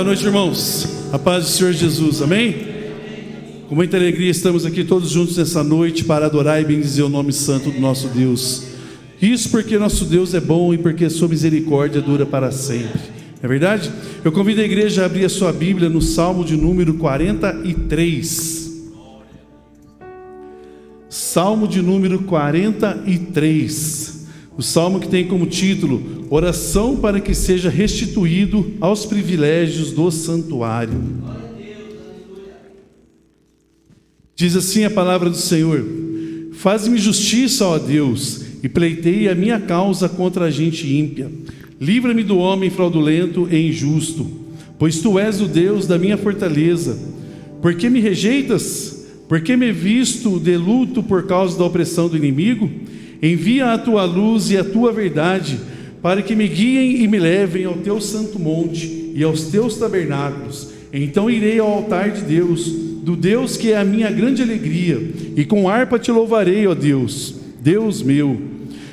Boa noite, irmãos. A paz do Senhor Jesus, amém? Com muita alegria estamos aqui todos juntos nessa noite para adorar e bendizer o nome santo do nosso Deus. Isso porque nosso Deus é bom e porque a sua misericórdia dura para sempre. É verdade? Eu convido a igreja a abrir a sua Bíblia no Salmo de número 43. Salmo de número 43. O salmo que tem como título: Oração para que seja restituído aos privilégios do santuário. Diz assim a palavra do Senhor: Faz-me justiça, ó Deus, e pleiteie a minha causa contra a gente ímpia. Livra-me do homem fraudulento e injusto, pois Tu és o Deus da minha fortaleza. Por que me rejeitas? Por que me visto de luto por causa da opressão do inimigo? Envia a Tua luz e a Tua verdade, para que me guiem e me levem ao Teu santo monte e aos Teus tabernáculos. Então irei ao altar de Deus, do Deus que é a minha grande alegria, e com harpa Te louvarei, ó Deus, Deus meu.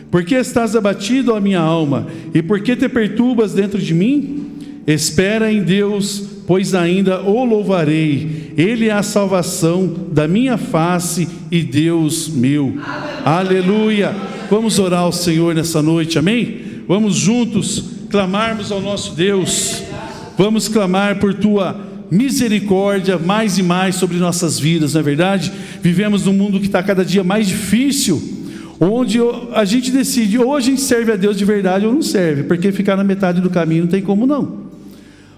Por que estás abatido, ó minha alma, e por que te perturbas dentro de mim? Espera em Deus, pois ainda o louvarei. Ele é a salvação da minha face e Deus meu. Aleluia! Vamos orar ao Senhor nessa noite, amém? Vamos juntos clamarmos ao nosso Deus. Vamos clamar por Tua misericórdia mais e mais sobre nossas vidas, não é verdade? Vivemos num mundo que está cada dia mais difícil, onde a gente decide, ou a gente serve a Deus de verdade ou não serve, porque ficar na metade do caminho não tem como não.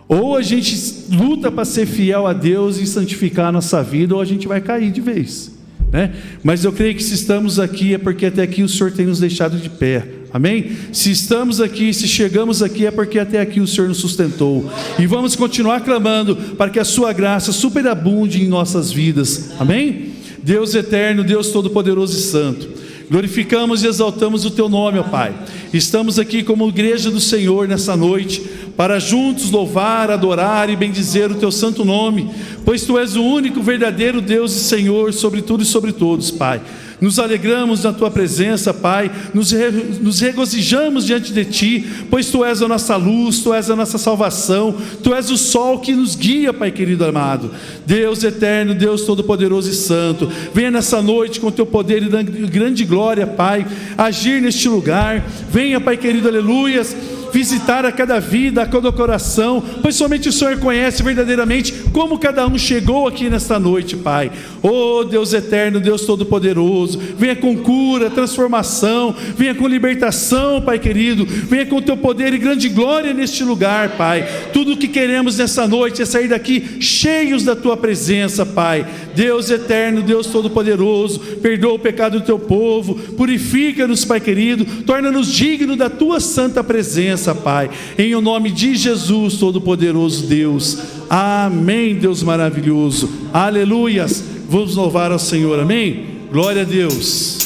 Ou a gente luta para ser fiel a Deus e santificar a nossa vida, ou a gente vai cair de vez, né? Mas eu creio que se estamos aqui é porque até aqui o Senhor tem nos deixado de pé, amém? Se estamos aqui, se chegamos aqui é porque até aqui o Senhor nos sustentou, e vamos continuar clamando para que a sua graça superabunde em nossas vidas, amém? Deus eterno, Deus todo-poderoso e santo, glorificamos e exaltamos o Teu nome, ó Pai. Estamos aqui como igreja do Senhor nessa noite, para juntos louvar, adorar e bendizer o Teu santo nome, pois Tu és o único verdadeiro Deus e Senhor sobre tudo e sobre todos, Pai. Nos alegramos na Tua presença, Pai, nos regozijamos diante de Ti, pois Tu és a nossa luz, Tu és a nossa salvação, Tu és o sol que nos guia, Pai querido amado. Deus eterno, Deus todo-poderoso e santo, venha nessa noite com Teu poder e grande glória, Pai, agir neste lugar. Venha, Pai querido, aleluias, visitar a cada vida, a cada coração, pois somente o Senhor conhece verdadeiramente como cada um chegou aqui nesta noite, Pai. Oh Deus eterno, Deus todo-poderoso, venha com cura, transformação, venha com libertação, Pai querido, venha com o Teu poder e grande glória neste lugar, Pai. Tudo o que queremos nessa noite é sair daqui cheios da Tua presença, Pai. Deus eterno, Deus todo-poderoso, perdoa o pecado do Teu povo, purifica-nos, Pai querido, torna-nos dignos da Tua santa presença, Pai, em o nome de Jesus, todo-poderoso Deus, amém. Deus maravilhoso, aleluias, vamos louvar ao Senhor, amém? Glória a Deus.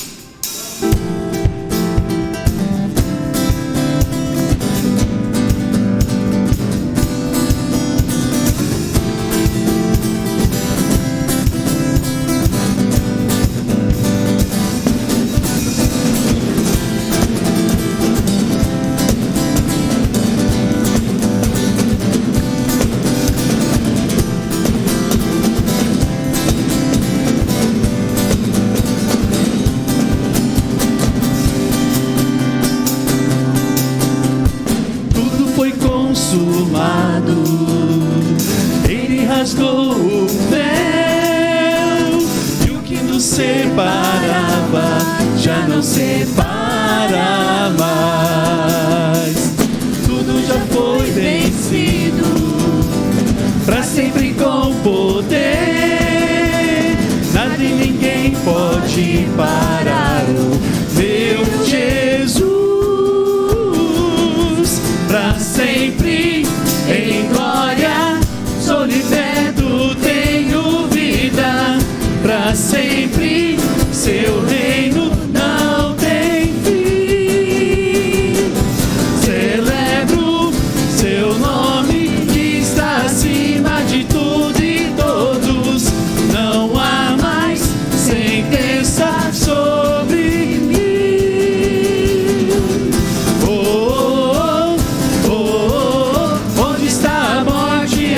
Ele rasgou o véu, e o que nos separava já não separa mais. Tudo já foi vencido, para sempre com poder. Nada e ninguém pode parar o meu Jesus. Para sempre em glória, sou liberto, tenho vida. Para sempre, seu reino não tem fim. Celebro seu nome, que está acima de tudo e todos. Não há mais sentença sobre mim. Onde está a morte?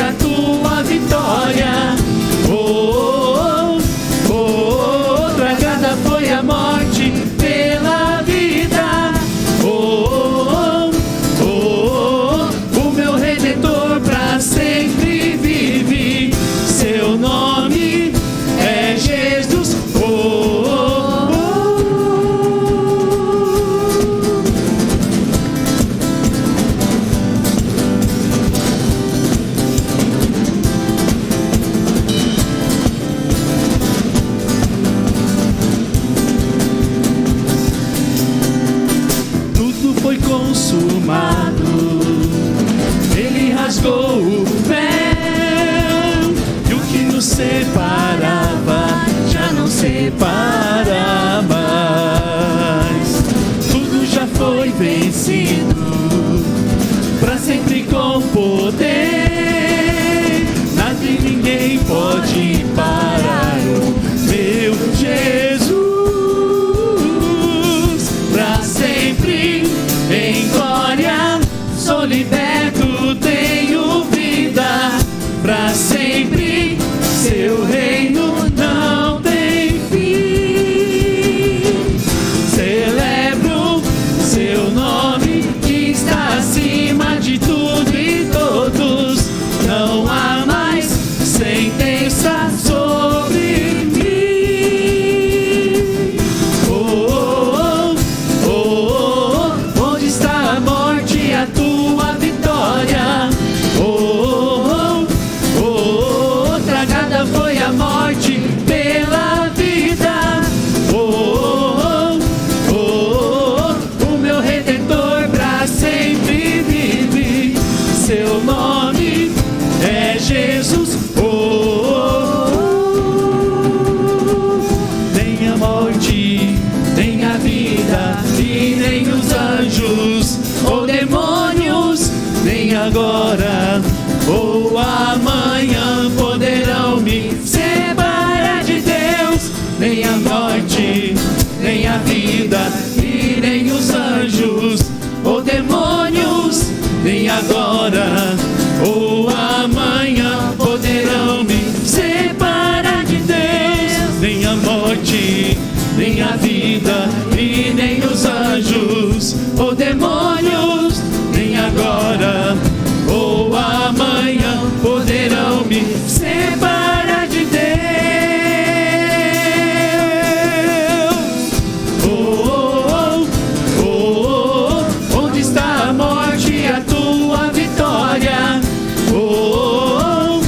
nem a morte, nem a vida, e nem os anjos ou demônios, nem agora ou amanhã poderão me separar de Deus. Nem a morte, nem a vida, e nem os anjos ou demônios, nem agora ou amanhã poderão me separar de Deus. Oh, oh, oh, oh, onde está a morte e a tua vitória? Oh,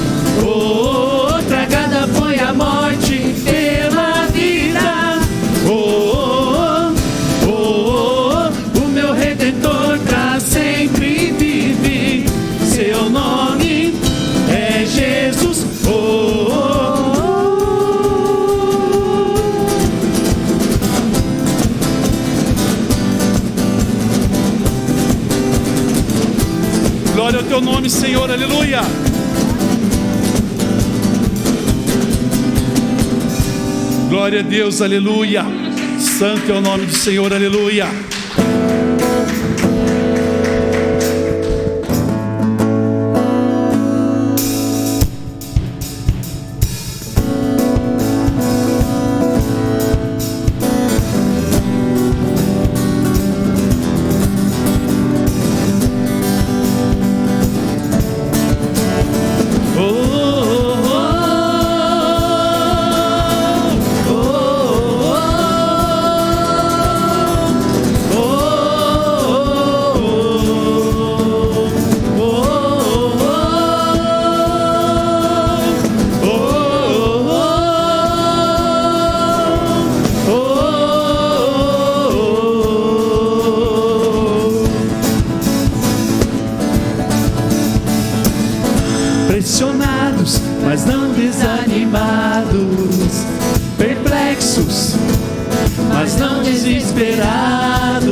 oh, oh, tragada foi a morte pela vida. Oh, oh, oh, o meu Redentor pra sempre vive. Seu nome é Jesus. Oh, oh, oh. Glória ao teu nome, Senhor, aleluia. Glória a Deus, aleluia. Santo é o nome do Senhor, aleluia. Pressionados, mas não desanimados, perplexos, mas não desesperados,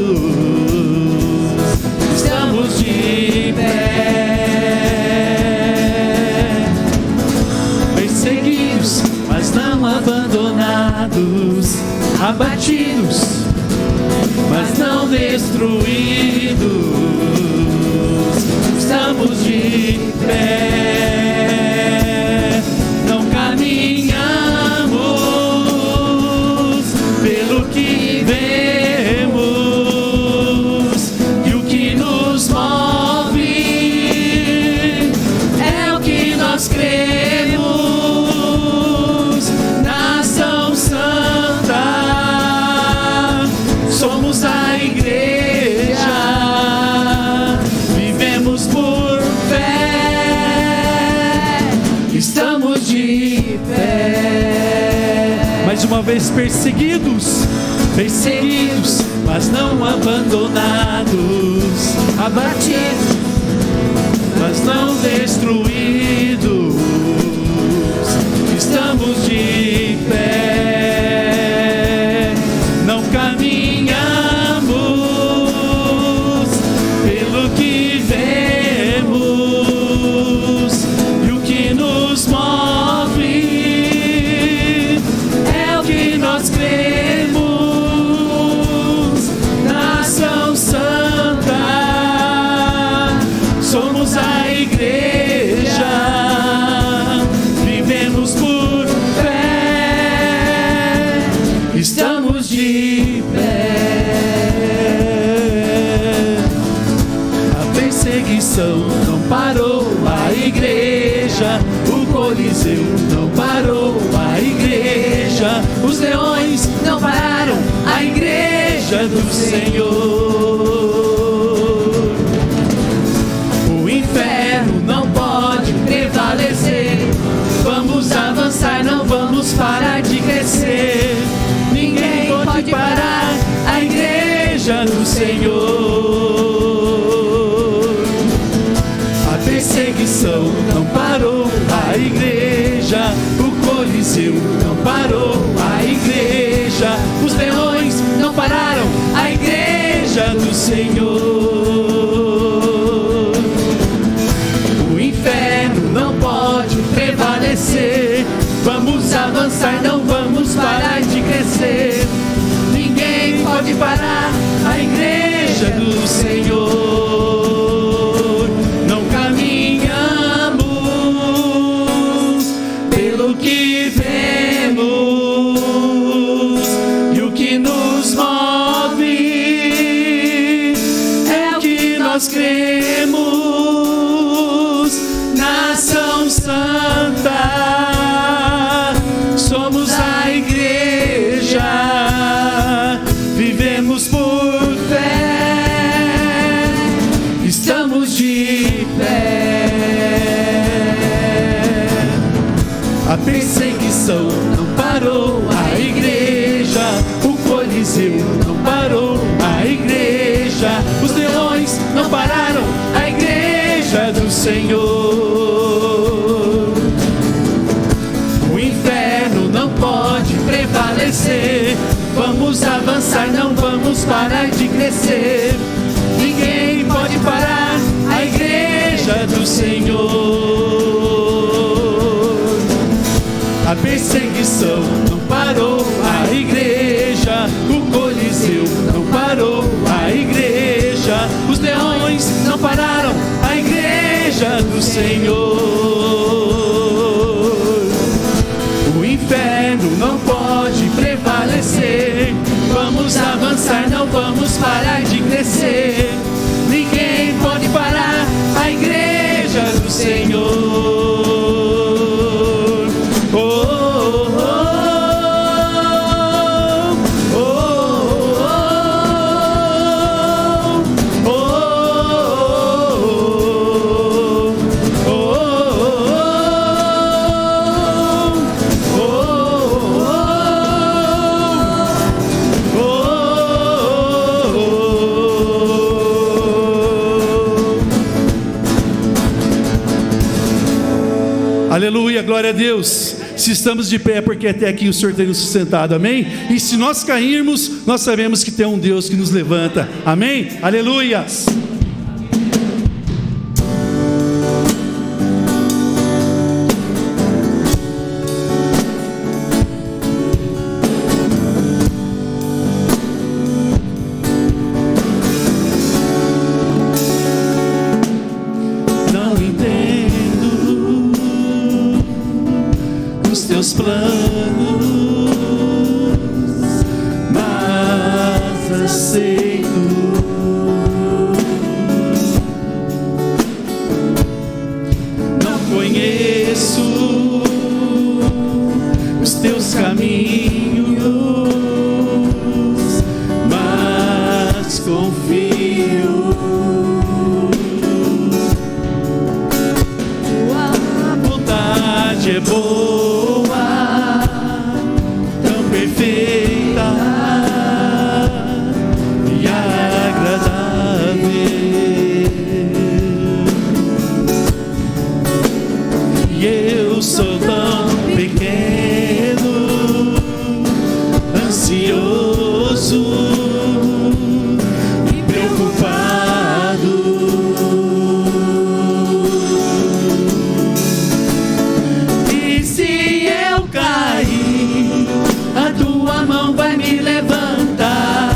estamos de pé. Perseguidos, mas não abandonados, abatidos, mas não destruídos, estamos de pé. Não caminhamos pelo que vemos, e o que nos move é o que nós cremos. Nação santa, somos a igreja, vivemos por fé, estamos de pé. Mais uma vez, perseguidos, Perseguidos, mas não abandonados, abatidos, mas não destruídos, estamos de pé. Não caminhamos pelo que vemos, e o que nos move é o que nós cremos. Nação santa, somos a igreja, vivemos por fé, estamos de pé. A perseguição não parou a igreja, o Coliseu não parou a igreja, os leões não pararam a igreja do Senhor. O inferno não pode prevalecer, vamos avançar, não vamos parar de crescer. Ninguém pode parar a igreja do Senhor. A perseguição não parou a igreja, o Coliseu não parou a igreja, os leões não pararam a igreja perseguição não parou a igreja, o Coliseu não parou a igreja, os leões não pararam a igreja do Senhor. O inferno não pode prevalecer, vamos avançar, não vamos parar de crescer. Ninguém pode parar a igreja do Senhor. A perseguição não parou a igreja, o Coliseu não parou a igreja, os leões não pararam a igreja do Senhor. O inferno não pode prevalecer, vamos avançar, não vamos parar de crescer. Ninguém pode parar a igreja do Senhor. Aleluia, glória a Deus. Se estamos de pé é porque até aqui o Senhor tem nos sustentado, amém? E se nós cairmos, nós sabemos que tem um Deus que nos levanta, amém? Aleluia. Teus planos, mas aceito. Não conheço os teus caminhos, mas confio. Tua vontade é boa, perfeita e agradável, e eu sou tão pequeno, ansioso e preocupado. E se eu cair, a tua mão vai me levantar,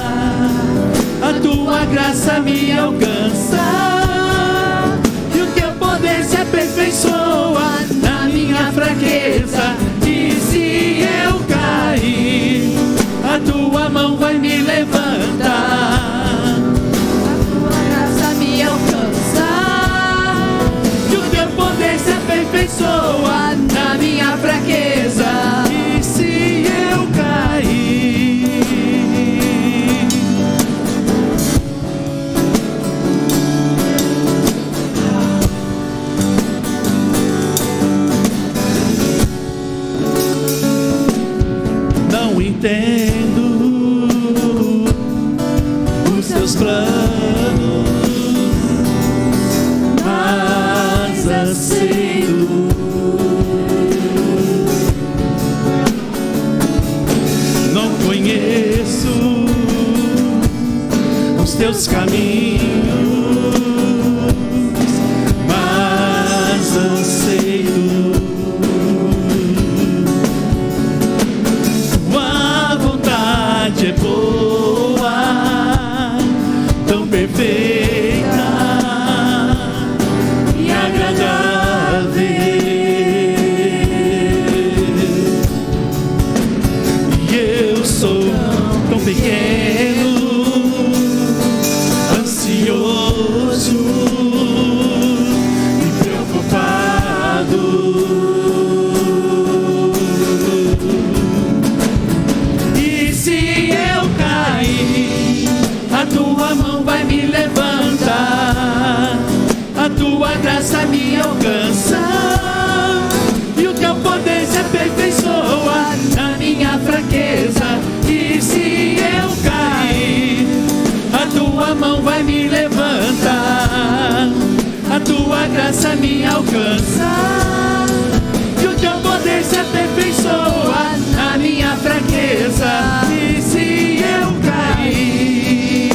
a tua graça me alcança, e o teu poder se aperfeiçoa na minha fraqueza. E se eu cair, a tua mão vai me levantar, a tua graça me alcança, e o teu poder se aperfeiçoa na minha fraqueza. E se eu cair, não entendo os teus planos, mas aceito. Não conheço os teus caminhos, mas anseio. Tua vontade é boa, tão perfeita e agradável, e eu sou tão pequeno, ansioso E se eu cair, a tua mão vai me levantar, a tua graça me alcança, e o teu poder se aperfeiçoa na minha fraqueza. E se eu cair,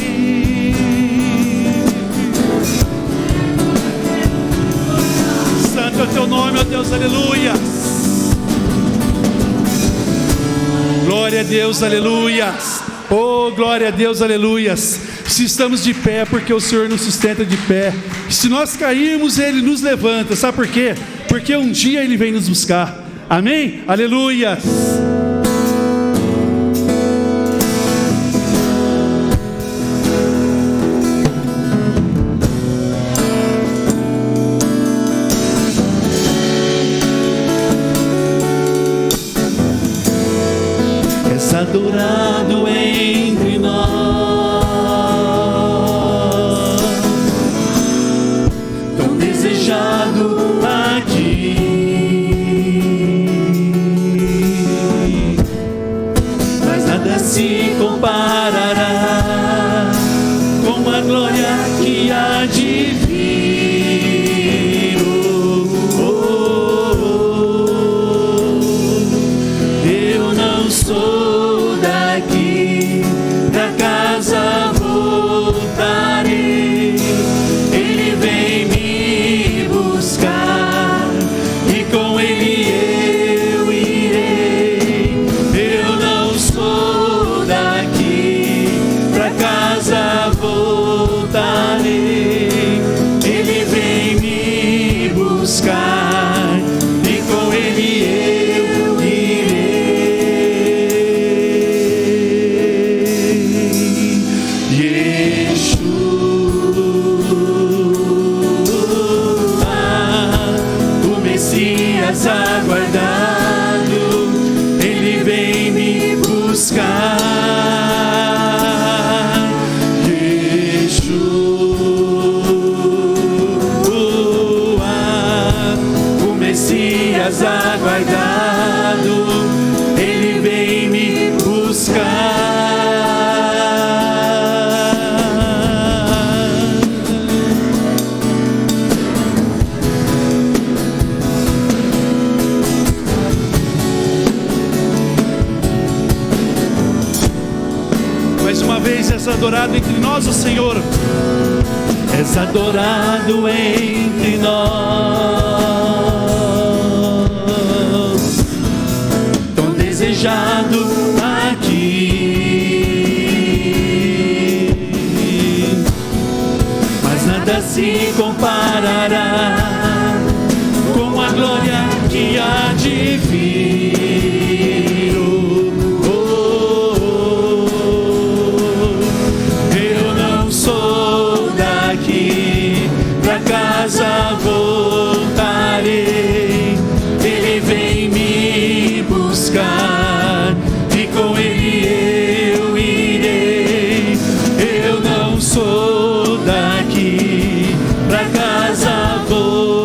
santo é o teu nome, ó Deus, aleluia. Glória a Deus, aleluia. Oh, glória a Deus, aleluias. Se estamos de pé, porque o Senhor nos sustenta de pé. Se nós cairmos, Ele nos levanta. Sabe por quê? Porque um dia Ele vem nos buscar. Amém? Aleluia. És adorado entre nós, tão desejado aqui, mas nada se comparará com a glória que há de vir. Eu não sou daqui, pra casa voltarei. Ele vem me buscar e com Ele eu irei. Eu não sou daqui, pra casa voltarei. Ele vem me buscar e com Ele eu irei. Yeshua, o Messias aguardado, Ele vem me buscar. Yeshua, o Messias aguardado, Ele vem me buscar. Mais uma vez, és adorado entre nós, ó Senhor. És adorado entre nós, tão desejado aqui, mas nada se comparará com a glória que há de vir. Eu não sou daqui, pra casa voltarei. Ele vem me buscar e com Ele eu irei. Eu não sou daqui, pra casa voltarei.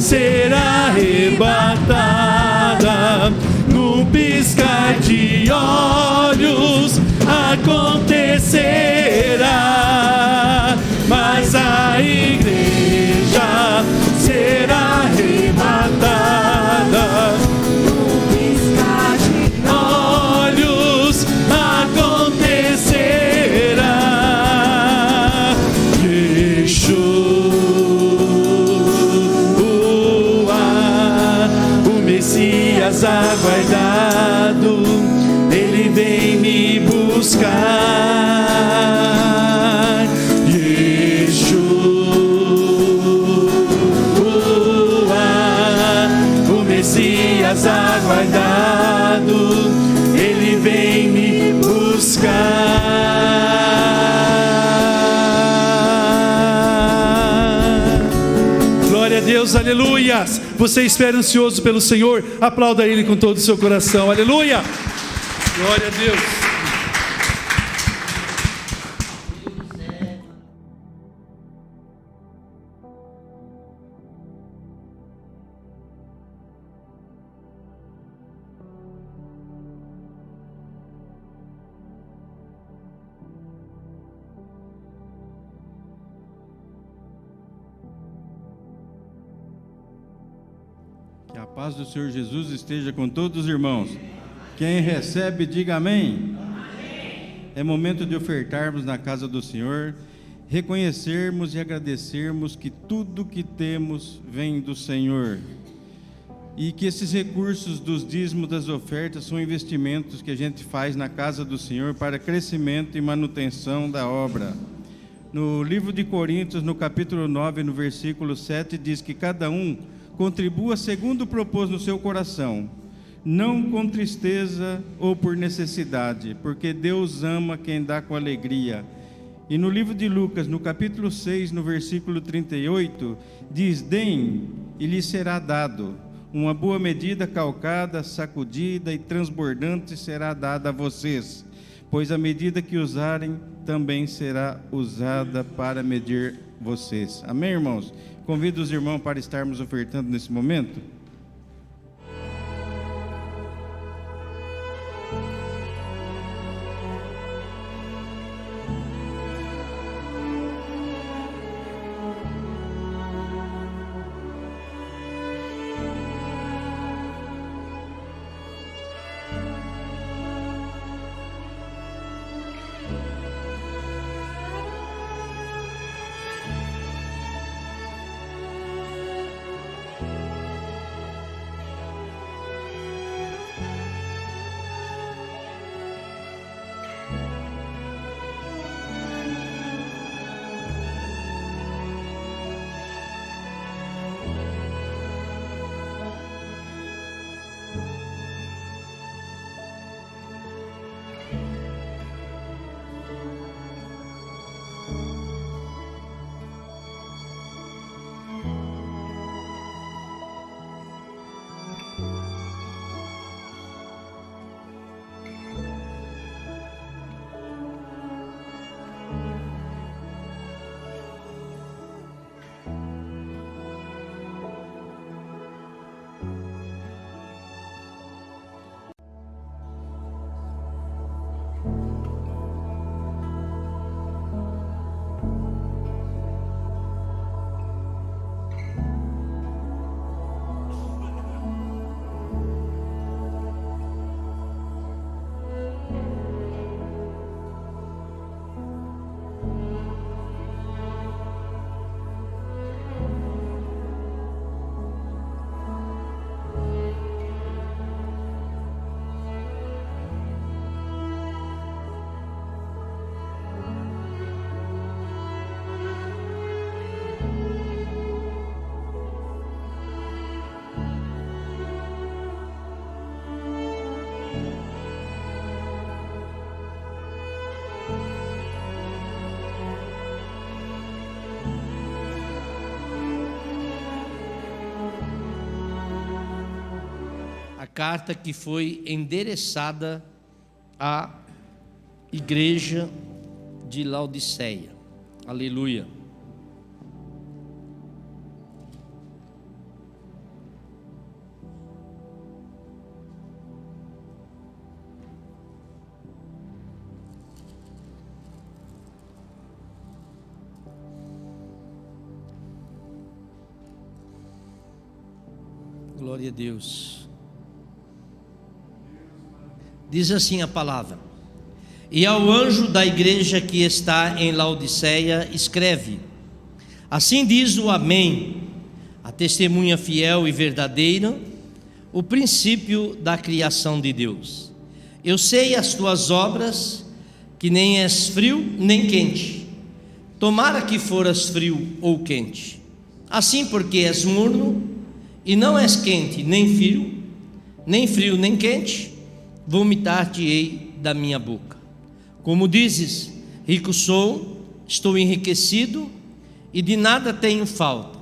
ser arrebatada. No piscar de olhos acontecerá, mas a igreja será arrebatada. No piscar de olhos acontecerá. Yeshua, o Messias aguardado, ele vem me buscar. Yeshua, o Messias aguardado, ele vem me buscar. Glória a Deus, aleluias. Você espera ansioso pelo Senhor, aplauda Ele com todo o seu coração, aleluia. Glória a Deus. Que a paz do Senhor Jesus esteja com todos os irmãos. Quem recebe, diga amém. Amém. É momento de ofertarmos na casa do Senhor, reconhecermos e agradecermos que tudo que temos vem do Senhor. E que esses recursos dos dízimos das ofertas são investimentos que a gente faz na casa do Senhor para crescimento e manutenção da obra. No livro de Coríntios, no capítulo 9, no versículo 7, diz que cada um contribua segundo propôs no seu coração, não com tristeza ou por necessidade, porque Deus ama quem dá com alegria. E no livro de Lucas, no capítulo 6, no versículo 38, diz: deem e lhes será dado, uma boa medida, calcada, sacudida e transbordante será dada a vocês, pois a medida que usarem também será usada para medir vocês. Amém, irmãos? Convido os irmãos para estarmos ofertando nesse momento. Carta que foi endereçada à igreja de Laodiceia. Aleluia. Glória a Deus. Diz assim a palavra: e ao anjo da igreja que está em Laodiceia escreve: assim diz o Amém, a testemunha fiel e verdadeira, o princípio da criação de Deus. Eu sei as tuas obras, que nem és frio nem quente. Tomara que foras frio ou quente. Assim, porque és morno e não és quente nem frio nem quente, vomitar-te-ei da minha boca. Como dizes, rico sou, estou enriquecido e de nada tenho falta,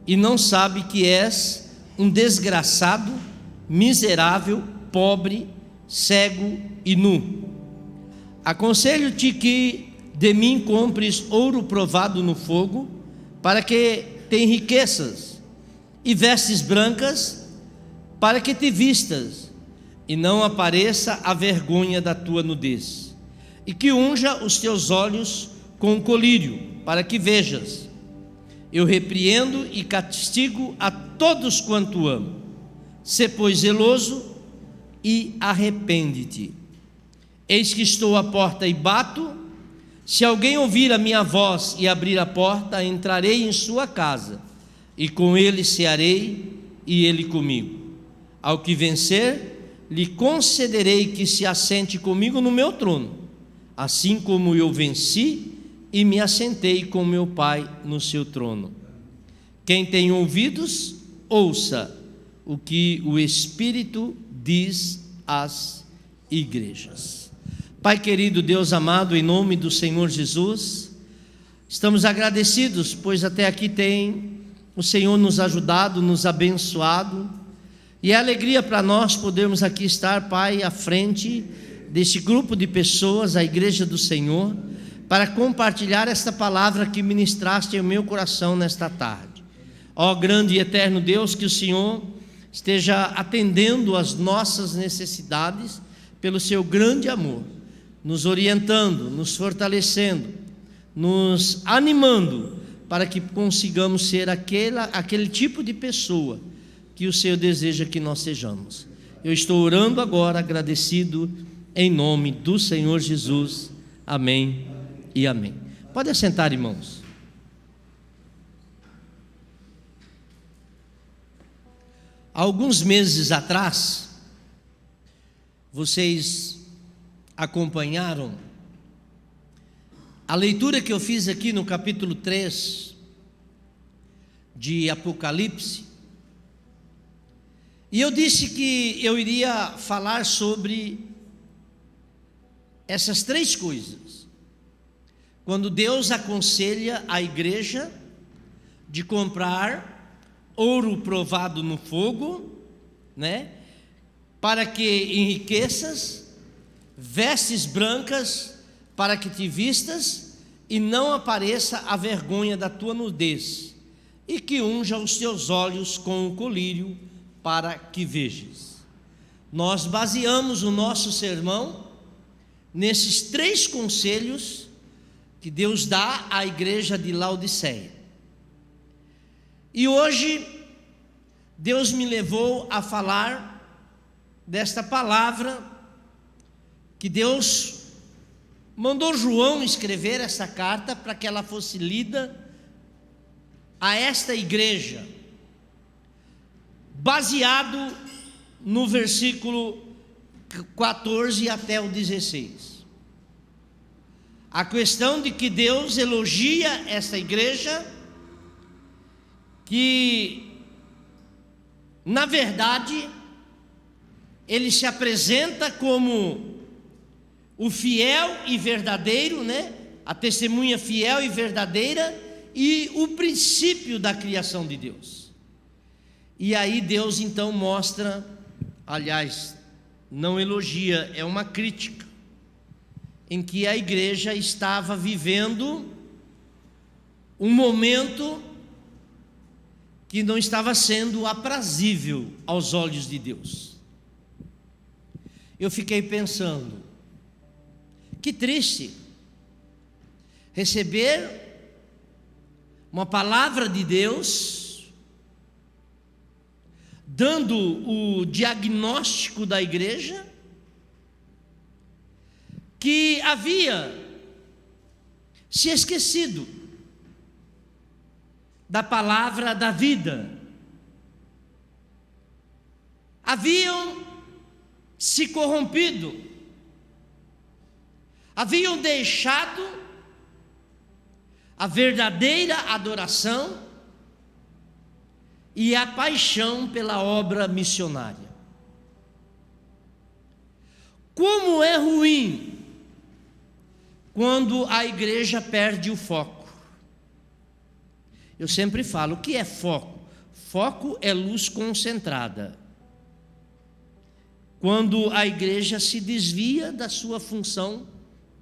e não sabe que és um desgraçado, miserável, pobre, cego e nu. Aconselho-te que de mim compres ouro provado no fogo, para que te enriqueças, e vestes brancas, para que te vistas, e não apareça a vergonha da tua nudez, e que unja os teus olhos com colírio, para que vejas. Eu repreendo e castigo a todos quanto amo. Sê, pois, zeloso e arrepende-te. Eis que estou à porta e bato. Se alguém ouvir a minha voz e abrir a porta, entrarei em sua casa, e com ele cearei, e ele comigo. Ao que vencer, lhe concederei que se assente comigo no meu trono, assim como eu venci e me assentei com meu Pai no seu trono. Quem tem ouvidos, ouça o que o Espírito diz às igrejas. Pai querido, Deus amado, em nome do Senhor Jesus, estamos agradecidos, pois até aqui o Senhor nos ajudado, nos abençoado, e é alegria para nós podermos aqui estar, Pai, à frente deste grupo de pessoas, a igreja do Senhor, para compartilhar esta palavra que ministraste em meu coração nesta tarde. Ó grande e eterno Deus, que o Senhor esteja atendendo às nossas necessidades pelo seu grande amor, nos orientando, nos fortalecendo, nos animando, para que consigamos ser aquele tipo de pessoa que o Senhor deseja que nós sejamos. Eu estou orando agora, agradecido, em nome do Senhor Jesus. Amém e amém. Pode assentar, irmãos. Há alguns meses atrás, vocês acompanharam a leitura que eu fiz aqui no capítulo 3 de Apocalipse, e eu disse que eu iria falar sobre essas três coisas. Quando Deus aconselha a igreja de comprar ouro provado no fogo, para que enriqueças, vestes brancas para que te vistas e não apareça a vergonha da tua nudez, e que unja os teus olhos com o colírio para que vejas. Nós baseamos o nosso sermão nesses três conselhos que Deus dá à igreja de Laodiceia. E hoje Deus me levou a falar desta palavra que Deus mandou João escrever essa carta para que ela fosse lida a esta igreja, baseado no versículo 14 até o 16. A questão de que Deus elogia esta igreja, que na verdade ele se apresenta como o fiel e verdadeiro, a testemunha fiel e verdadeira e o princípio da criação de Deus. E aí Deus então mostra, aliás, não elogia, é uma crítica, em que a igreja estava vivendo um momento que não estava sendo aprazível aos olhos de Deus. Eu fiquei pensando, que triste receber uma palavra de Deus dando o diagnóstico da igreja, que havia se esquecido da palavra da vida, haviam se corrompido, haviam deixado a verdadeira adoração e a paixão pela obra missionária. Como é ruim quando a igreja perde o foco. Eu sempre falo, o que é foco? Foco é luz concentrada. Quando a igreja se desvia da sua função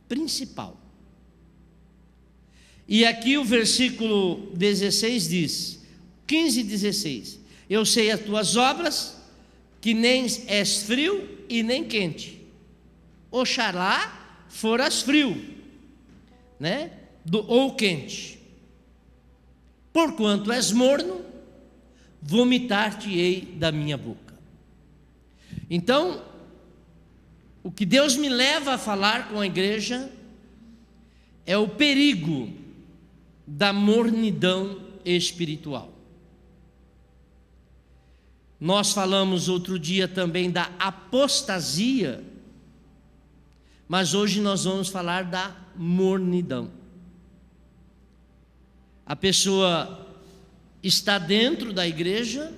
principal. E aqui o versículo 16 diz, 15 e 16: eu sei as tuas obras, que nem és frio e nem quente. Oxalá foras frio, né? Ou quente. Porquanto és morno, vomitar-te-ei da minha boca. Então, o que Deus me leva a falar com a igreja é o perigo da mornidão espiritual. Nós falamos outro dia também da apostasia, mas hoje nós vamos falar da mornidão. A pessoa está dentro da igreja,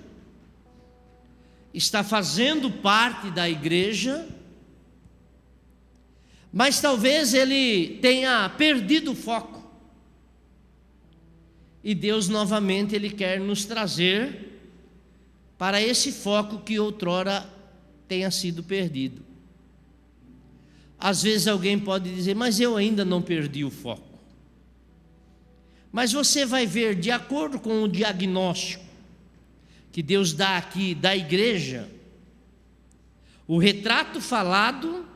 está fazendo parte da igreja, mas talvez ele tenha perdido o foco. E Deus novamente Ele quer nos trazer para esse foco que outrora tenha sido perdido. Às vezes alguém pode dizer, mas eu ainda não perdi o foco. Mas você vai ver, de acordo com o diagnóstico que Deus dá aqui da igreja, o retrato falado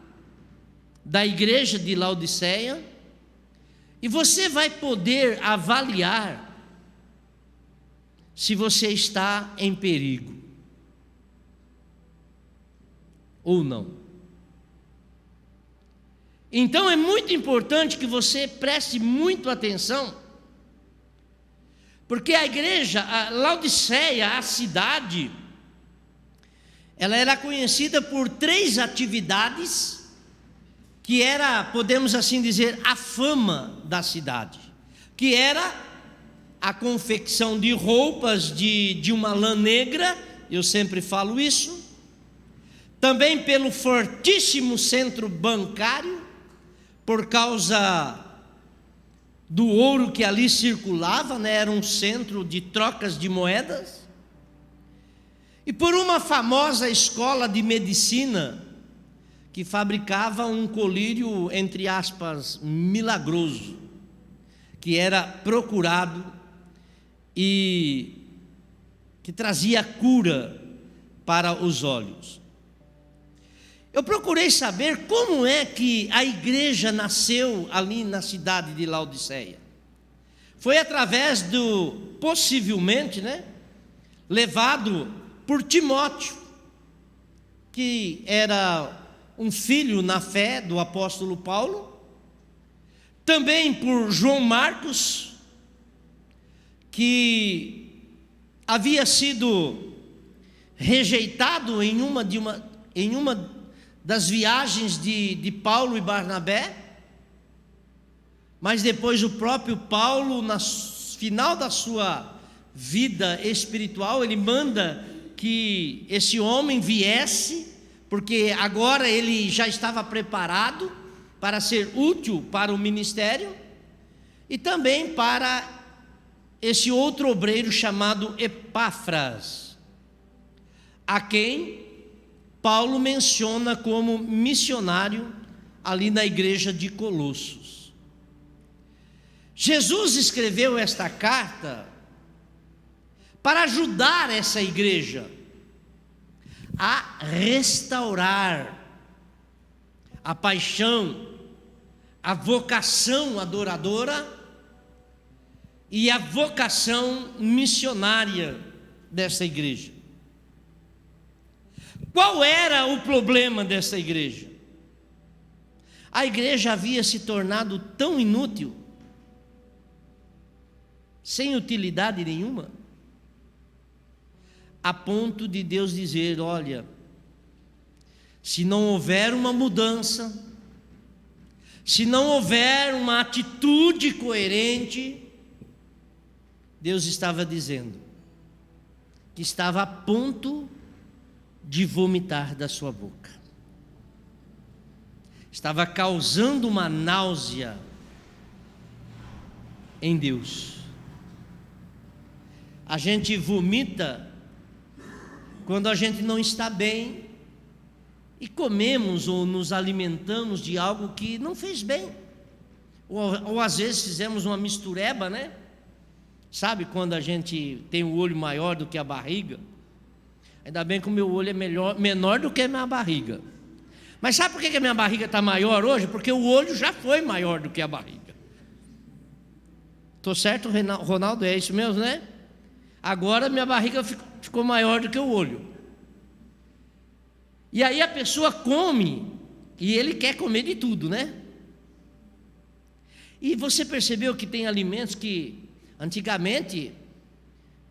da igreja de Laodiceia, e você vai poder avaliar se você está em perigo ou não. Então é muito importante que você preste muito atenção, porque a igreja, a Laodiceia, a cidade, ela era conhecida por 3 atividades que era, podemos assim dizer, a fama da cidade, que era a confecção de roupas de uma lã negra, eu sempre falo isso, também pelo fortíssimo centro bancário, por causa do ouro que ali circulava, né? Era um centro de trocas de moedas, e por uma famosa escola de medicina, que fabricava um colírio, entre aspas, milagroso, que era procurado e que trazia cura para os olhos. Eu procurei saber como é que a igreja nasceu ali na cidade de Laodiceia. Foi através possivelmente, né, levado por Timóteo, que era um filho na fé do apóstolo Paulo, também por João Marcos, que havia sido rejeitado em uma das viagens de Paulo e Barnabé, mas depois o próprio Paulo, no final da sua vida espiritual, ele manda que esse homem viesse, porque agora ele já estava preparado para ser útil para o ministério, e também para esse outro obreiro chamado Epáfras, a quem Paulo menciona como missionário ali na igreja de Colossos. Jesus escreveu esta carta para ajudar essa igreja a restaurar a paixão, a vocação adoradora e a vocação missionária dessa igreja. Qual era o problema dessa igreja? A igreja havia se tornado tão inútil, sem utilidade nenhuma, a ponto de Deus dizer: olha, se não houver uma mudança, se não houver uma atitude coerente, Deus estava dizendo que estava a ponto de vomitar da sua boca. Estava causando uma náusea em Deus. A gente vomita quando a gente não está bem e comemos ou nos alimentamos de algo que não fez bem, ou às vezes fizemos uma mistureba, né? Sabe quando a gente tem o olho maior do que a barriga? Ainda bem que o meu olho é menor do que a minha barriga. Mas sabe por que a minha barriga está maior hoje? Porque o olho já foi maior do que a barriga. Estou certo, Ronaldo? É isso mesmo, né? Agora minha barriga ficou maior do que o olho. E aí a pessoa come, e ele quer comer de tudo, né? E você percebeu que tem alimentos que, antigamente,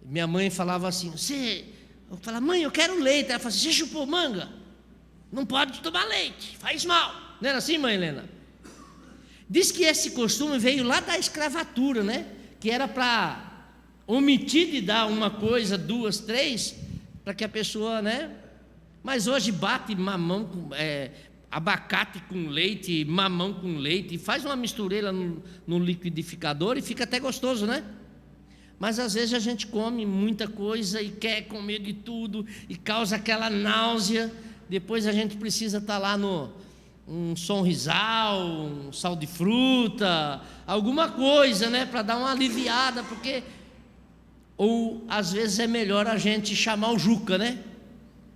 minha mãe falava assim, eu falava: mãe, eu quero leite. Ela falava assim: você chupou manga? Não pode tomar leite, faz mal. Não era assim, mãe Helena? Diz que esse costume veio lá da escravatura, né? Que era para omitir de dar uma coisa, duas, três, para que a pessoa, né? Mas hoje bate mamão, abacate com leite, mamão com leite, faz uma mistureira no liquidificador e fica até gostoso, né? Mas às vezes a gente come muita coisa e quer comer de tudo e causa aquela náusea. Depois a gente precisa estar lá um sonrisal, um sal de fruta, alguma coisa, né, para dar uma aliviada, porque ou às vezes é melhor a gente chamar o Juca, né?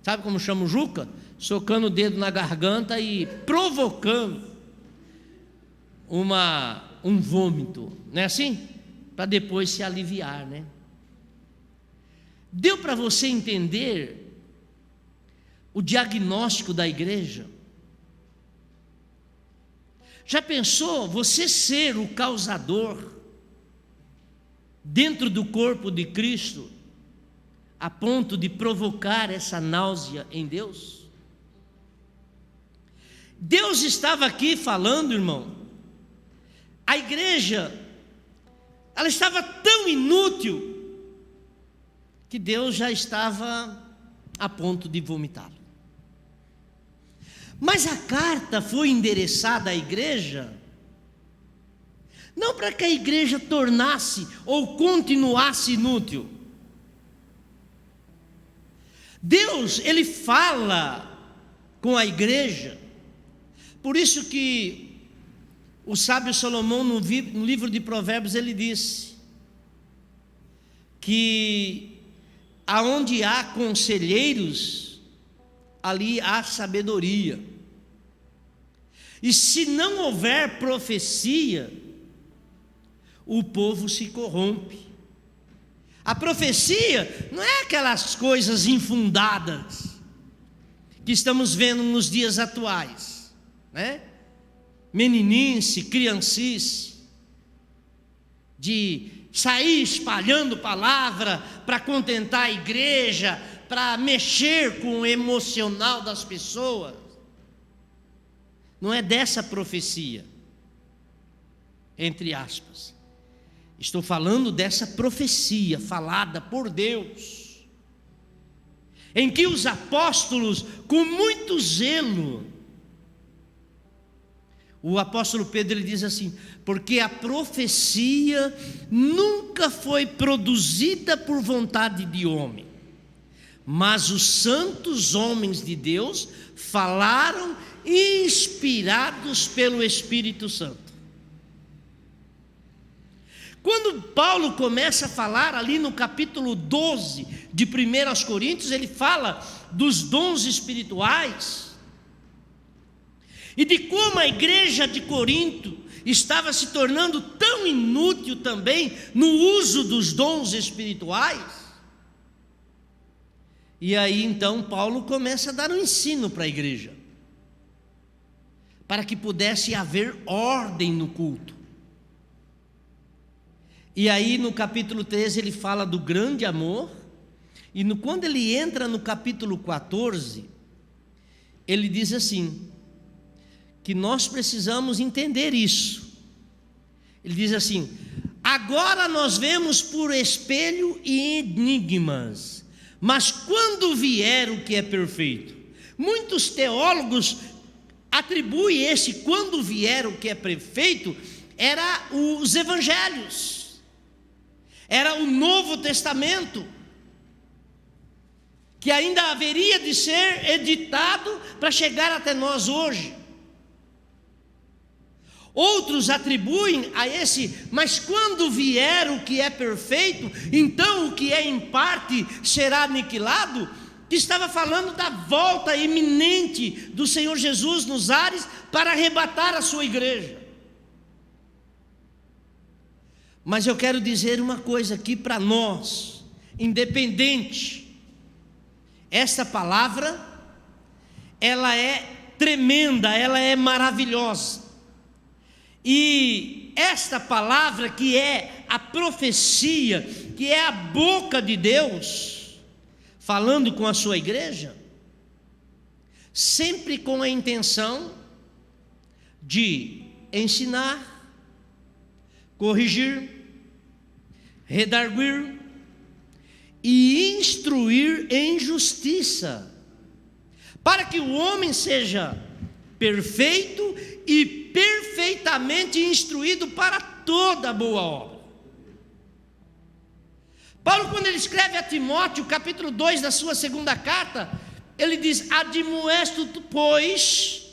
Sabe como chama o Juca? Socando o dedo na garganta e provocando um vômito, não é assim? Para depois se aliviar, né? Deu para você entender o diagnóstico da igreja? Já pensou você ser o causador dentro do corpo de Cristo, a ponto de provocar essa náusea em Deus? Deus estava aqui falando, irmão, a igreja, ela estava tão inútil, que Deus já estava a ponto de vomitá-lo. Mas a carta foi endereçada à igreja, não para que a igreja tornasse ou continuasse inútil. Deus, Ele fala com a igreja. Por isso que o sábio Salomão, no livro de Provérbios, ele disse que aonde há conselheiros, ali há sabedoria. E se não houver profecia, o povo se corrompe. A profecia não é aquelas coisas infundadas que estamos vendo nos dias atuais, né? Meninice, criancice, de sair espalhando palavra para contentar a igreja, para mexer com o emocional das pessoas. Não é dessa profecia, entre aspas. Estou falando dessa profecia falada por Deus, em que os apóstolos, com muito zelo, o apóstolo Pedro, ele diz assim: porque a profecia nunca foi produzida por vontade de homem, mas os santos homens de Deus falaram inspirados pelo Espírito Santo. Quando Paulo começa a falar ali no capítulo 12 de 1 Coríntios, ele fala dos dons espirituais e de como a igreja de Corinto estava se tornando tão inútil também no uso dos dons espirituais. E aí então Paulo começa a dar um ensino para a igreja, para que pudesse haver ordem no culto. E aí no capítulo 13 ele fala do grande amor, e quando ele entra no capítulo 14, ele diz assim, que nós precisamos entender isso. Ele diz assim: agora nós vemos por espelho e enigmas, mas quando vier o que é perfeito. Muitos teólogos atribuem esse quando vier o que é perfeito, era os evangelhos, era o Novo Testamento, que ainda haveria de ser editado para chegar até nós hoje. Outros atribuem a esse, mas quando vier o que é perfeito, então o que é em parte será aniquilado, que estava falando da volta iminente do Senhor Jesus nos ares para arrebatar a sua igreja. Mas eu quero dizer uma coisa aqui para nós, independente. Essa palavra, ela é tremenda, ela é maravilhosa. E esta palavra que é a profecia, que é a boca de Deus, falando com a sua igreja, sempre com a intenção de ensinar, corrigir, redarguir e instruir em justiça, para que o homem seja perfeito e perfeitamente instruído para toda boa obra. Paulo, quando ele escreve a Timóteo, capítulo 2 da sua segunda carta, ele diz: admoesto, pois,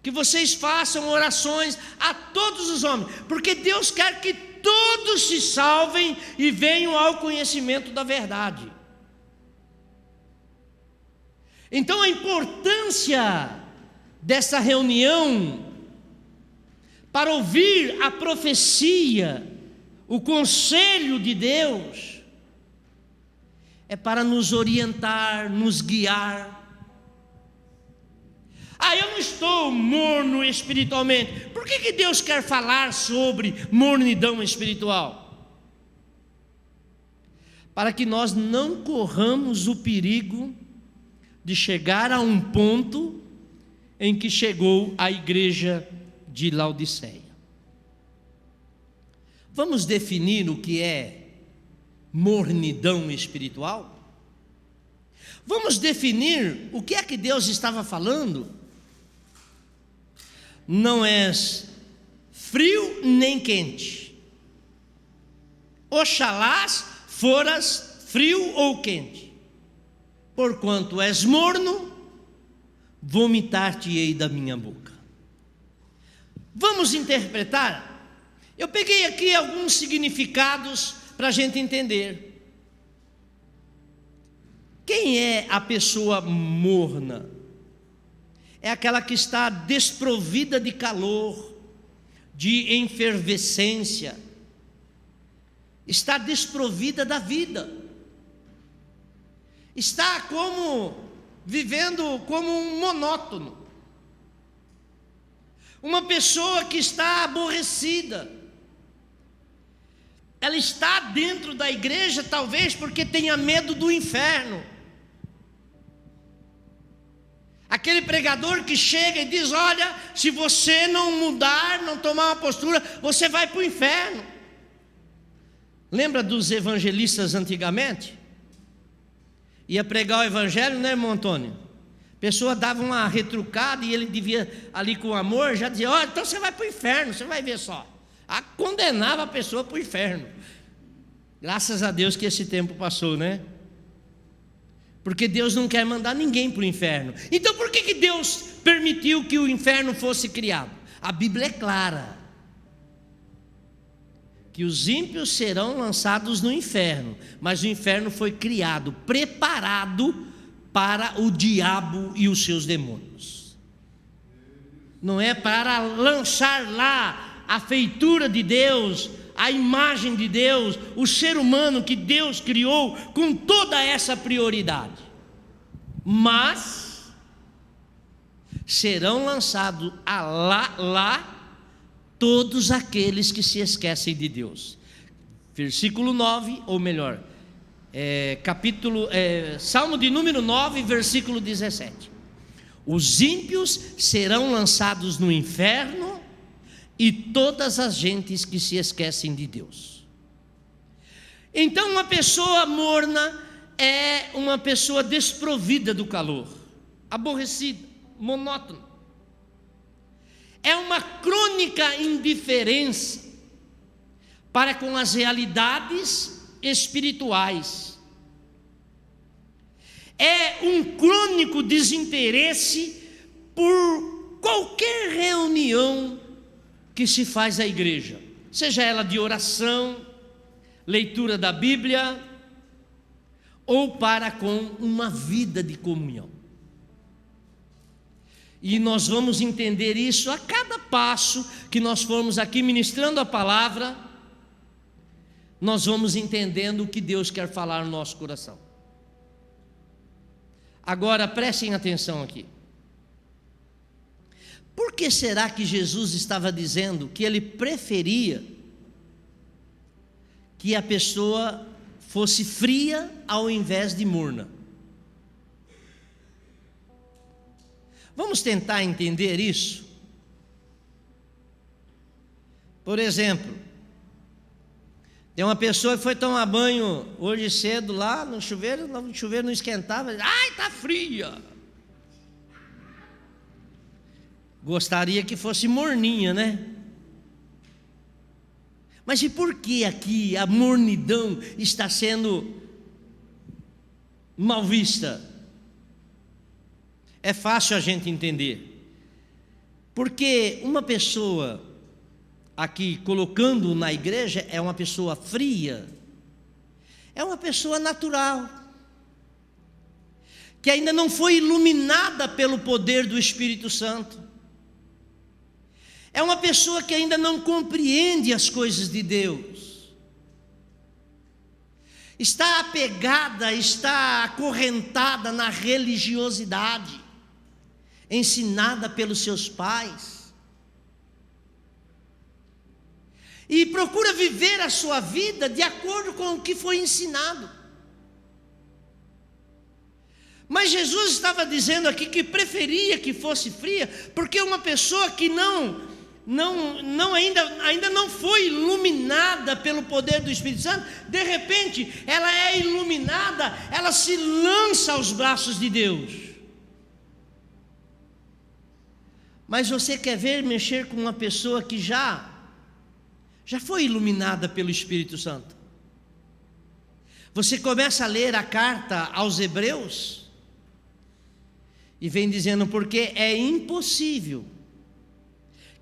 que vocês façam orações a todos os homens, porque Deus quer que todos se salvem e venham ao conhecimento da verdade. Então a importância dessa reunião para ouvir a profecia, o conselho de Deus, é para nos orientar, nos guiar. Eu não estou morno espiritualmente. Por que Deus quer falar sobre mornidão espiritual? Para que nós não corramos o perigo de chegar a um ponto em que chegou a igreja de Laodiceia. Vamos definir o que é mornidão espiritual? Vamos definir o que é que Deus estava falando? Não és frio nem quente. Oxalás foras frio ou quente. Porquanto és morno, vomitar-te-ei da minha boca. Vamos interpretar? Eu peguei aqui alguns significados para a gente entender. Quem é a pessoa morna? É aquela que está desprovida de calor, de efervescência, está desprovida da vida, está vivendo como um monótono, uma pessoa que está aborrecida. Ela está dentro da igreja talvez porque tenha medo do inferno. Aquele pregador que chega e diz: olha, se você não mudar, não tomar uma postura, você vai para o inferno. Lembra dos evangelistas antigamente? Ia pregar o evangelho, né, irmão Antônio? A pessoa dava uma retrucada e ele devia, ali com amor, já dizia: olha, então você vai para o inferno, você vai ver só. Condenava a pessoa para o inferno. Graças a Deus que esse tempo passou, né? Porque Deus não quer mandar ninguém para o inferno. Então por que Deus permitiu que o inferno fosse criado? A Bíblia é clara, que os ímpios serão lançados no inferno, mas o inferno foi criado, preparado para o diabo e os seus demônios. Não é para lançar lá a feitura de Deus, a imagem de Deus, o ser humano que Deus criou com toda essa prioridade. mas serão lançados lá todos aqueles que se esquecem de Deus. Versículo 9, ou melhor, Salmo de número 9, versículo 17. Os ímpios serão lançados no inferno e todas as gentes que se esquecem de Deus. Então, uma pessoa morna é uma pessoa desprovida do calor, aborrecida, monótona. É uma crônica indiferença para com as realidades espirituais. É um crônico desinteresse por qualquer reunião que se faz à igreja, seja ela de oração, leitura da Bíblia, ou para com uma vida de comunhão. E nós vamos entender isso a cada passo que nós formos aqui ministrando a palavra. Nós vamos entendendo o que Deus quer falar no nosso coração. Agora prestem atenção aqui. Por que será que Jesus estava dizendo que ele preferia que a pessoa fosse fria ao invés de morna? Vamos tentar entender isso. Por exemplo, tem uma pessoa que foi tomar banho hoje cedo lá no chuveiro, o chuveiro não esquentava. Ai, está fria. Gostaria que fosse morninha, né? Mas e por que aqui a mornidão está sendo mal vista? É fácil a gente entender. Porque uma pessoa aqui colocando na igreja é uma pessoa fria, é uma pessoa natural, que ainda não foi iluminada pelo poder do Espírito Santo, é uma pessoa que ainda não compreende as coisas de Deus, está apegada, está acorrentada na religiosidade ensinada pelos seus pais, e procura viver a sua vida de acordo com o que foi ensinado. Mas Jesus estava dizendo aqui que preferia que fosse fria, porque uma pessoa que ainda não foi iluminada pelo poder do Espírito Santo, de repente ela é iluminada, ela se lança aos braços de Deus. Mas você quer mexer com uma pessoa que já foi iluminada pelo Espírito Santo? Você começa a ler a carta aos Hebreus e vem dizendo, porque é impossível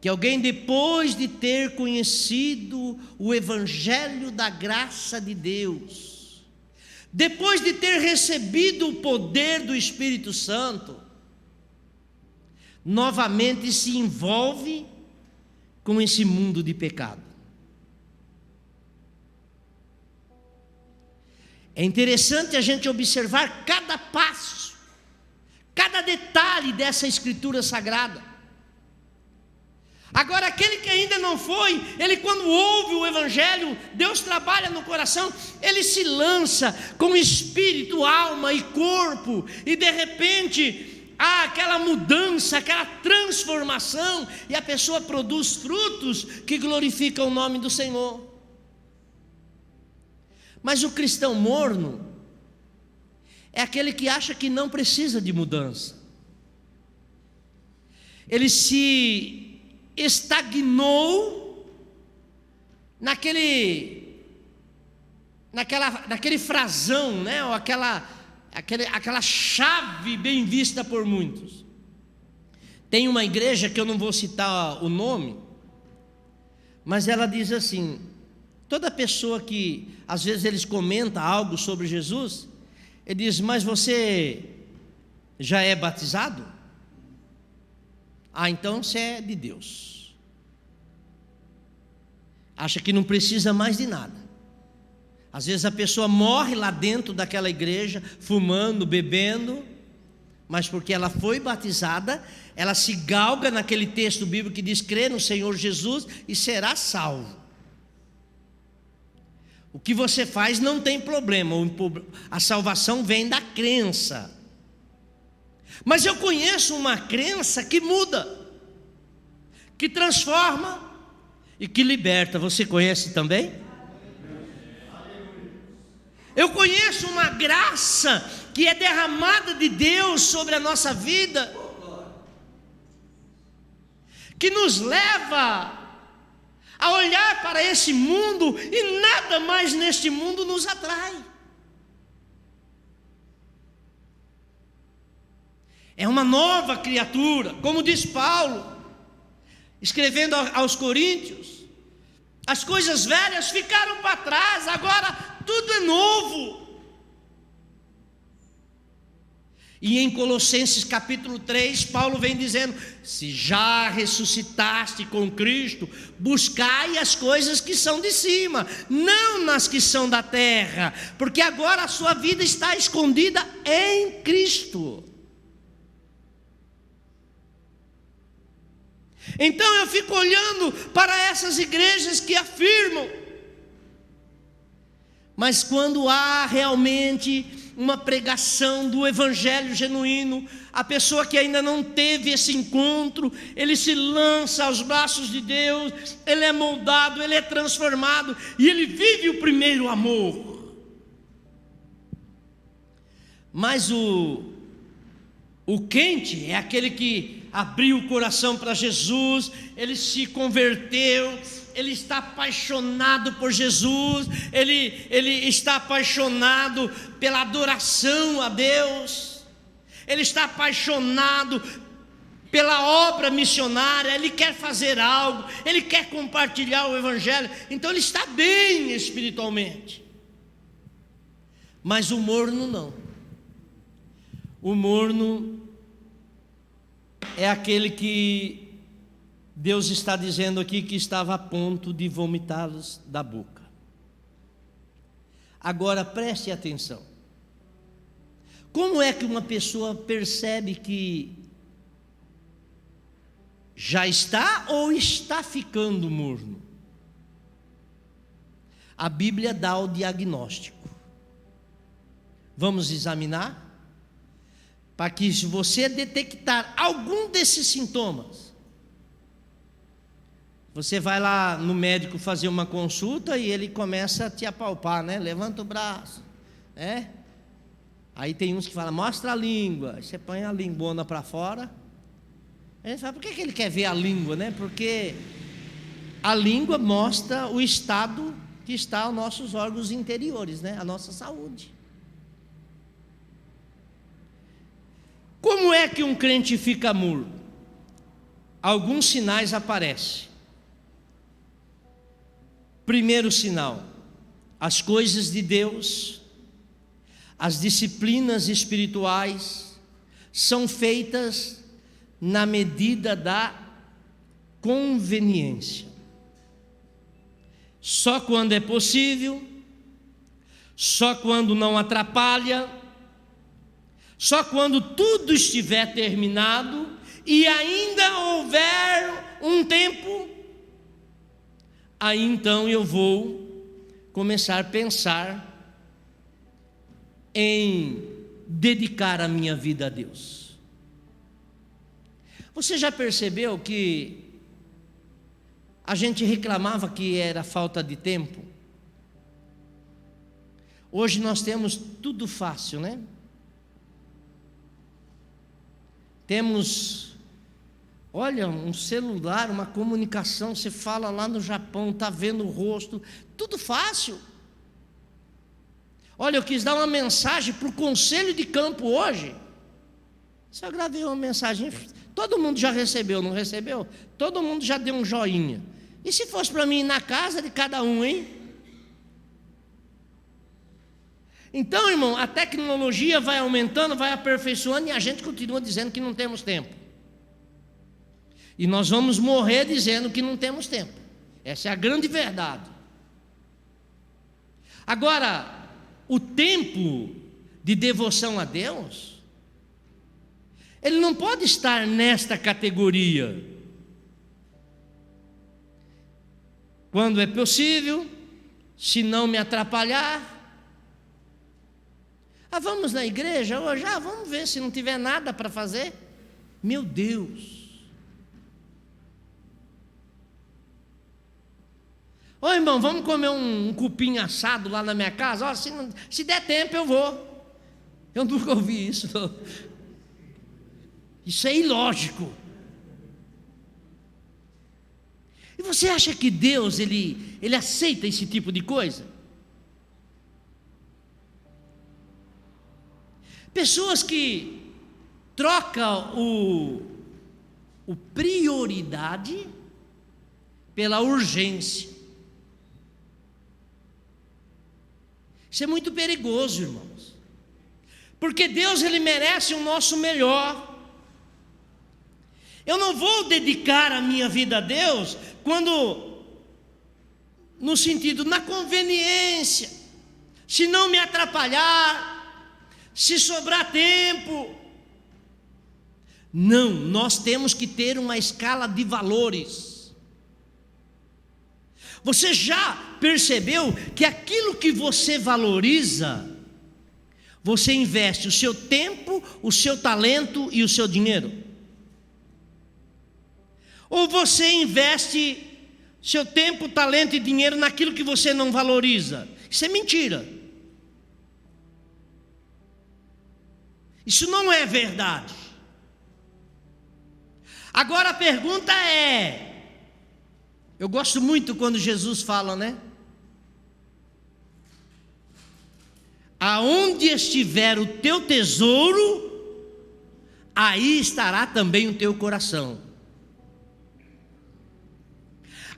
que alguém, depois de ter conhecido o Evangelho da graça de Deus, depois de ter recebido o poder do Espírito Santo, novamente se envolve com esse mundo de pecado. É interessante a gente observar cada passo, cada detalhe dessa escritura sagrada. Agora, aquele que ainda não foi, ele quando ouve o Evangelho, Deus trabalha no coração, ele se lança com espírito, alma e corpo, e de repente há aquela mudança, aquela transformação, e a pessoa produz frutos que glorificam o nome do Senhor. Mas o cristão morno é aquele que acha que não precisa de mudança. Ele se estagnou naquele frasão, né? Ou aquela chave bem vista por muitos. Tem uma igreja que eu não vou citar o nome, mas ela diz assim: toda pessoa que às vezes eles comentam algo sobre Jesus, ele diz, mas você já é batizado? Ah, então você é de Deus. Acha que não precisa mais de nada. Às vezes a pessoa morre lá dentro daquela igreja, fumando, bebendo, mas porque ela foi batizada, ela se galga naquele texto bíblico que diz: crê no Senhor Jesus e será salvo. O que você faz não tem problema, a salvação vem da crença. Mas eu conheço uma crença que muda, que transforma e que liberta. Você conhece também? Eu conheço uma graça que é derramada de Deus sobre a nossa vida, que nos leva a olhar para esse mundo e nada mais neste mundo nos atrai. É uma nova criatura, como diz Paulo, escrevendo aos Coríntios: as coisas velhas ficaram para trás, agora tudo é novo. E em Colossenses capítulo 3, Paulo vem dizendo: se já ressuscitaste com Cristo, buscai as coisas que são de cima, não nas que são da terra, porque agora a sua vida está escondida em Cristo. Então eu fico olhando para essas igrejas que afirmam, mas quando há realmente uma pregação do evangelho genuíno, a pessoa que ainda não teve esse encontro, ele se lança aos braços de Deus, ele é moldado, ele é transformado e ele vive o primeiro amor. Mas o quente é aquele que abriu o coração para Jesus, ele se converteu, ele está apaixonado por Jesus, ele está apaixonado pela adoração a Deus, ele está apaixonado pela obra missionária, ele quer fazer algo, ele quer compartilhar o evangelho, então ele está bem espiritualmente. Mas o morno não. O morno é aquele que Deus está dizendo aqui que estava a ponto de vomitá-los da boca. Agora preste atenção. Como é que uma pessoa percebe que já está ou está ficando morno? A Bíblia dá o diagnóstico. Vamos examinar? Para que, se você detectar algum desses sintomas, você vai lá no médico fazer uma consulta e ele começa a te apalpar, né? Levanta o braço, né? Aí tem uns que falam: mostra a língua. Aí você põe a linguona para fora. Aí ele fala: por que ele quer ver a língua, né? Porque a língua mostra o estado que está os nossos órgãos interiores, né? A nossa saúde. Como é que um crente fica morno? Alguns sinais aparecem. Primeiro sinal: as coisas de Deus, as disciplinas espirituais são feitas na medida da conveniência. Só quando é possível, só quando não atrapalha, só quando tudo estiver terminado e ainda houver um tempo, aí então eu vou começar a pensar em dedicar a minha vida a Deus. Você já percebeu que a gente reclamava que era falta de tempo? Hoje nós temos tudo fácil, né? Temos, olha, um celular, uma comunicação, você fala lá no Japão, está vendo o rosto, tudo fácil. Olha, eu quis dar uma mensagem para o conselho de campo hoje. Só gravei uma mensagem, todo mundo já recebeu, não recebeu? Todo mundo já deu um joinha. E se fosse para mim ir na casa de cada um, hein? Então, irmão, a tecnologia vai aumentando, vai aperfeiçoando e a gente continua dizendo que não temos tempo. E nós vamos morrer dizendo que não temos tempo. Essa é a grande verdade. Agora, o tempo de devoção a Deus ele não pode estar nesta categoria. Quando é possível, se não me atrapalhar. Vamos na igreja hoje? Vamos ver se não tiver nada para fazer. Meu Deus. Ô irmão, vamos comer um cupim assado lá na minha casa? Se der tempo eu vou. Eu nunca ouvi isso. Não. Isso é ilógico. E você acha que Deus ele aceita esse tipo de coisa? Pessoas que trocam o prioridade pela urgência. Isso é muito perigoso, irmãos. Porque Deus, ele merece o nosso melhor. Eu não vou dedicar a minha vida a Deus no sentido, na conveniência, se não me atrapalhar, se sobrar tempo. Não, nós temos que ter uma escala de valores. Você já percebeu que aquilo que você valoriza, você investe o seu tempo, o seu talento e o seu dinheiro? Ou você investe seu tempo, talento e dinheiro naquilo que você não valoriza? Isso é mentira. Isso não é verdade. Agora a pergunta é, eu gosto muito quando Jesus fala, né? Aonde estiver o teu tesouro, aí estará também o teu coração.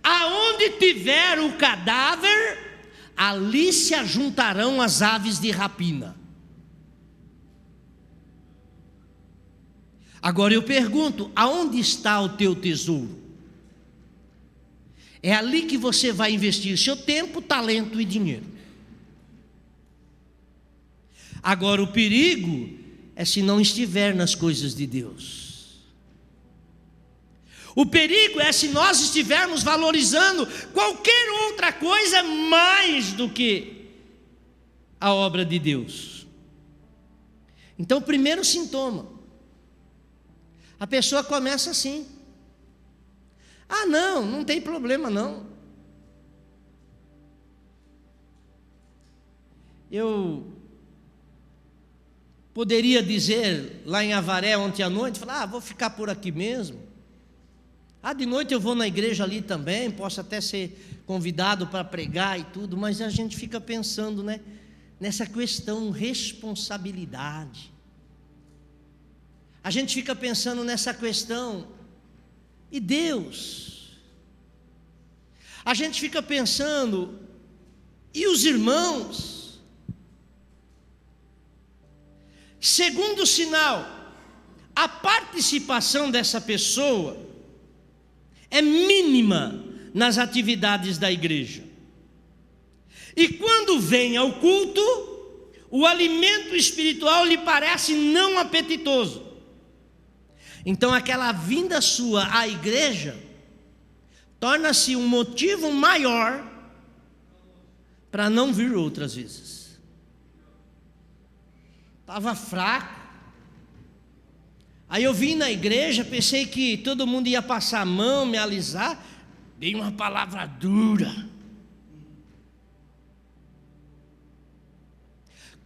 Aonde tiver o cadáver, ali se ajuntarão as aves de rapina. Agora eu pergunto, aonde está o teu tesouro? É ali que você vai investir seu tempo, talento e dinheiro. Agora o perigo é se não estiver nas coisas de Deus. O perigo é se nós estivermos valorizando qualquer outra coisa mais do que a obra de Deus. Então, o primeiro sintoma, a pessoa começa assim: não tem problema não. Eu poderia dizer lá em Avaré ontem à noite, falar, vou ficar por aqui mesmo. De noite eu vou na igreja ali também, posso até ser convidado para pregar e tudo, mas a gente fica pensando, né, nessa questão responsabilidade. A gente fica pensando nessa questão, e Deus? A gente fica pensando, e os irmãos? Segundo sinal, a participação dessa pessoa é mínima nas atividades da igreja. E quando vem ao culto, o alimento espiritual lhe parece não apetitoso. Então aquela vinda sua à igreja torna-se um motivo maior para não vir outras vezes. Estava fraco. Aí eu vim na igreja, pensei que todo mundo ia passar a mão, me alisar, dei uma palavra dura.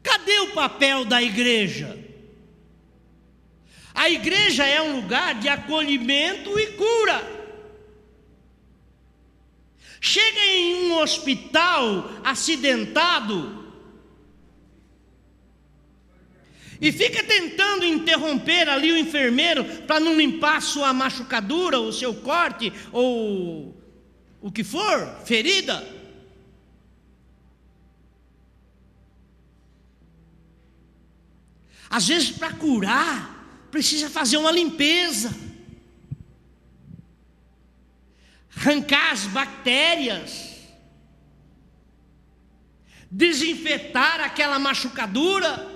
Cadê o papel da igreja? A igreja é um lugar de acolhimento e cura. Chega em um hospital acidentado e fica tentando interromper ali o enfermeiro para não limpar a sua machucadura, o seu corte, ou o que for, ferida. Às vezes, para curar, precisa fazer uma limpeza, arrancar as bactérias, desinfetar aquela machucadura.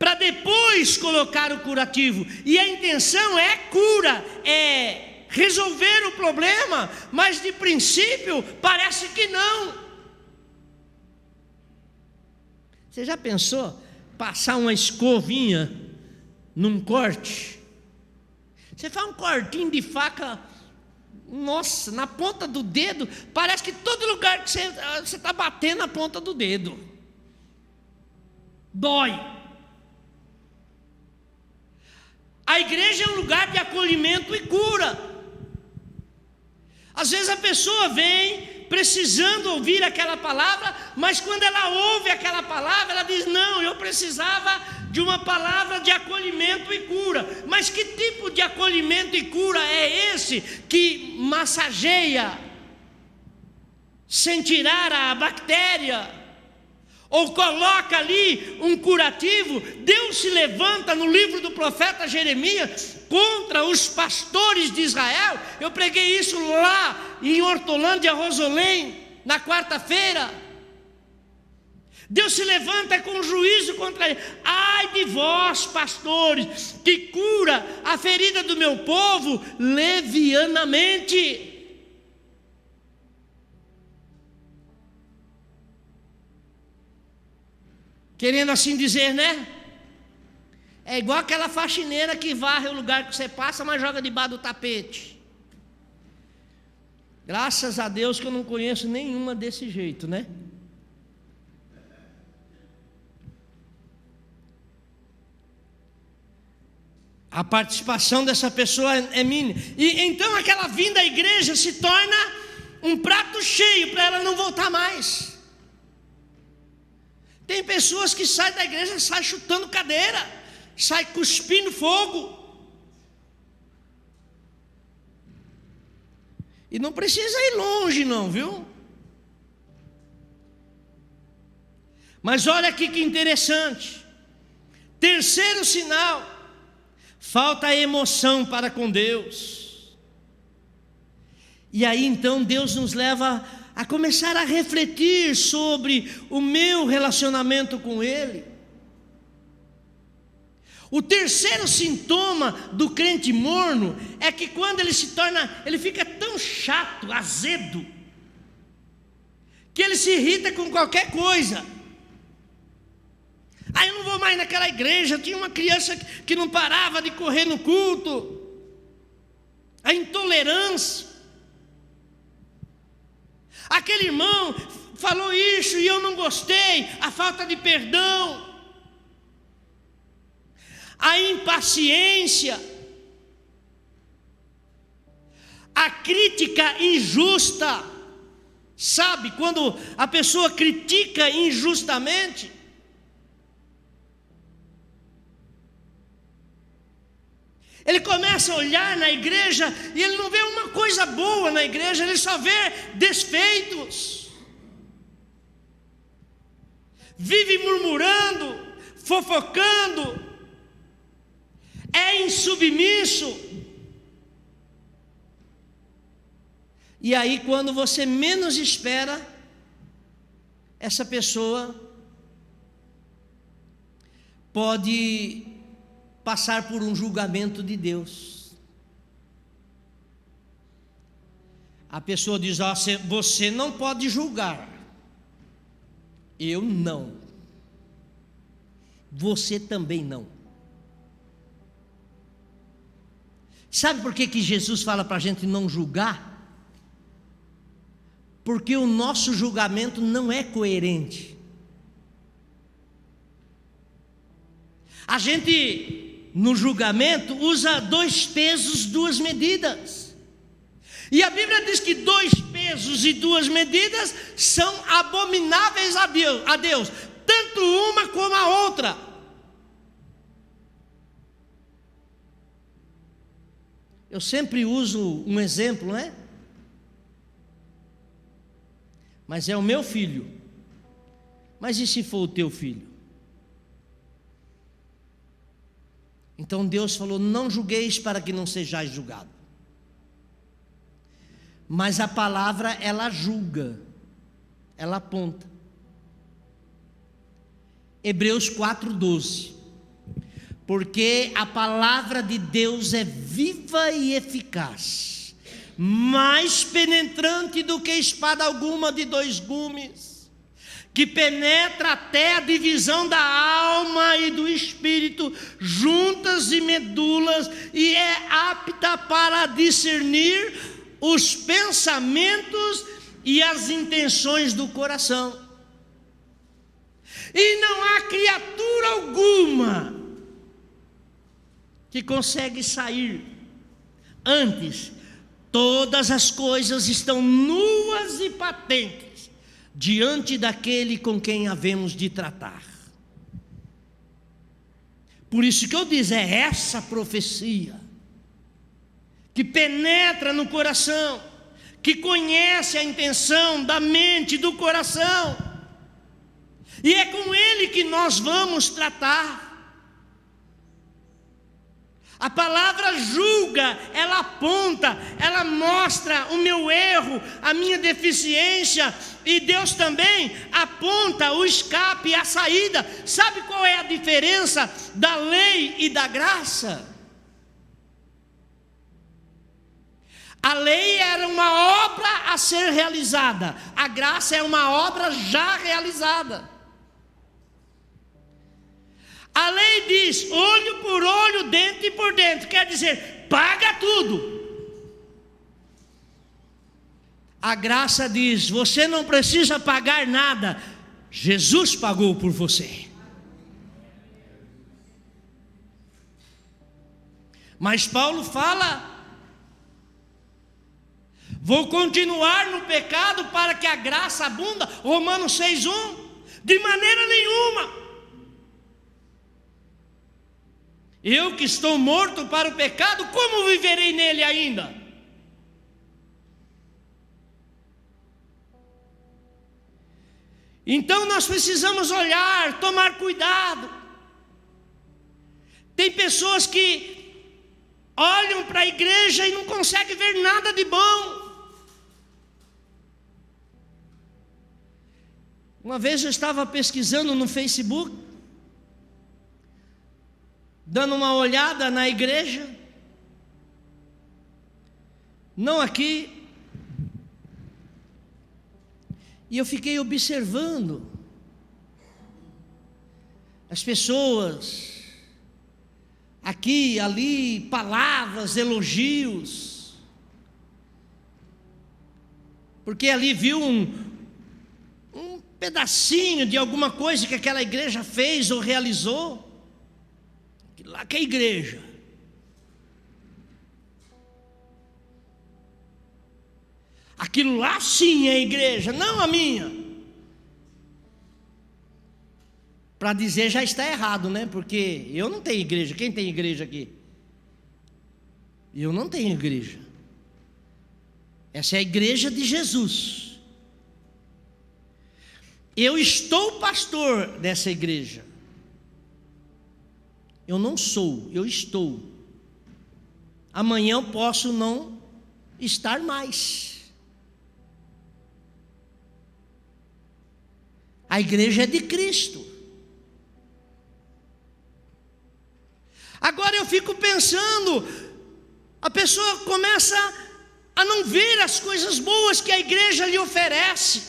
para depois colocar o curativo. E a intenção é cura, é resolver o problema, mas de princípio parece que não. Você já pensou passar uma escovinha num corte? Você faz um cortinho de faca, nossa, na ponta do dedo, parece que todo lugar que você está batendo na ponta do dedo dói. A igreja é um lugar de acolhimento e cura. Às vezes a pessoa vem precisando ouvir aquela palavra, mas quando ela ouve aquela palavra, ela diz: não, eu precisava de uma palavra de acolhimento e cura. Mas que tipo de acolhimento e cura é esse que massageia sem tirar a bactéria? Ou coloca ali um curativo? Deus se levanta no livro do profeta Jeremias contra os pastores de Israel. Eu preguei isso lá em Hortolândia, Rosolém, na quarta-feira. Deus se levanta com juízo contra ele. Ai de vós, pastores, que cura a ferida do meu povo levianamente. Querendo assim dizer, né? É igual aquela faxineira que varre o lugar que você passa, mas joga debaixo do tapete. Graças a Deus que eu não conheço nenhuma desse jeito, né? A participação dessa pessoa é mínima. E então aquela vinda à igreja se torna um prato cheio para ela não voltar mais. Tem pessoas que saem da igreja, saem chutando cadeira, saem cuspindo fogo. E não precisa ir longe não, viu? Mas olha aqui que interessante. Terceiro sinal: falta emoção para com Deus. E aí então Deus nos leva a começar a refletir sobre o meu relacionamento com Ele. O terceiro sintoma do crente morno é que quando ele fica tão chato, azedo, que ele se irrita com qualquer coisa. Aí eu não vou mais naquela igreja, tinha uma criança que não parava de correr no culto. A intolerância. Aquele irmão falou isso e eu não gostei, a falta de perdão, a impaciência, a crítica injusta. Sabe, quando a pessoa critica injustamente, ele começa a olhar na igreja e ele não vê uma coisa boa na igreja, ele só vê desfeitos. Vive murmurando, fofocando, é insubmisso. E aí, quando você menos espera, essa pessoa pode passar por um julgamento de Deus. A pessoa diz: ó, você não pode julgar. Eu não. Você também não. Sabe por que Jesus fala para a gente não julgar? Porque o nosso julgamento não é coerente. A gente, no julgamento, usa 2 pesos, 2 medidas. E a Bíblia diz que 2 pesos e 2 medidas são abomináveis a Deus, tanto uma como a outra. Eu sempre uso um exemplo, né? Mas é o meu filho. Mas e se for o teu filho? Então Deus falou: não julgueis para que não sejais julgados. Mas a palavra, ela julga, ela aponta. Hebreus 4:12. Porque a palavra de Deus é viva e eficaz, mais penetrante do que espada alguma de 2 gumes, que penetra até a divisão da alma e do espírito, juntas e medulas, e é apta para discernir os pensamentos e as intenções do coração. E não há criatura alguma que consegue sair. Antes, todas as coisas estão nuas e patentes diante daquele com quem havemos de tratar. Por isso que eu digo, é essa profecia que penetra no coração, que conhece a intenção da mente, do coração, e é com ele que nós vamos tratar. A palavra julga, ela aponta, ela mostra o meu erro, a minha deficiência, e Deus também aponta o escape, a saída. Sabe qual é a diferença da lei e da graça? A lei era uma obra a ser realizada, a graça é uma obra já realizada. A lei diz olho por olho, dente por dente, quer dizer, paga tudo. A graça diz, você não precisa pagar nada, Jesus pagou por você. Mas Paulo fala, vou continuar no pecado para que a graça abunda, Romanos 6:1, de maneira nenhuma. Eu que estou morto para o pecado, como viverei nele ainda? Então nós precisamos olhar, tomar cuidado. Tem pessoas que olham para a igreja e não conseguem ver nada de bom. Uma vez eu estava pesquisando no Facebook, dando uma olhada na igreja, não aqui, e eu fiquei observando as pessoas, aqui, ali, palavras, elogios, porque ali viu um pedacinho de alguma coisa que aquela igreja fez ou realizou. Lá que é a igreja. Aquilo lá sim é a igreja, não a minha. Para dizer já está errado, né? Porque eu não tenho igreja. Quem tem igreja aqui? Eu não tenho igreja. Essa é a igreja de Jesus. Eu estou pastor dessa igreja. Eu não sou, eu estou. Amanhã eu posso não estar mais. A igreja é de Cristo. Agora eu fico pensando, a pessoa começa a não ver as coisas boas que a igreja lhe oferece.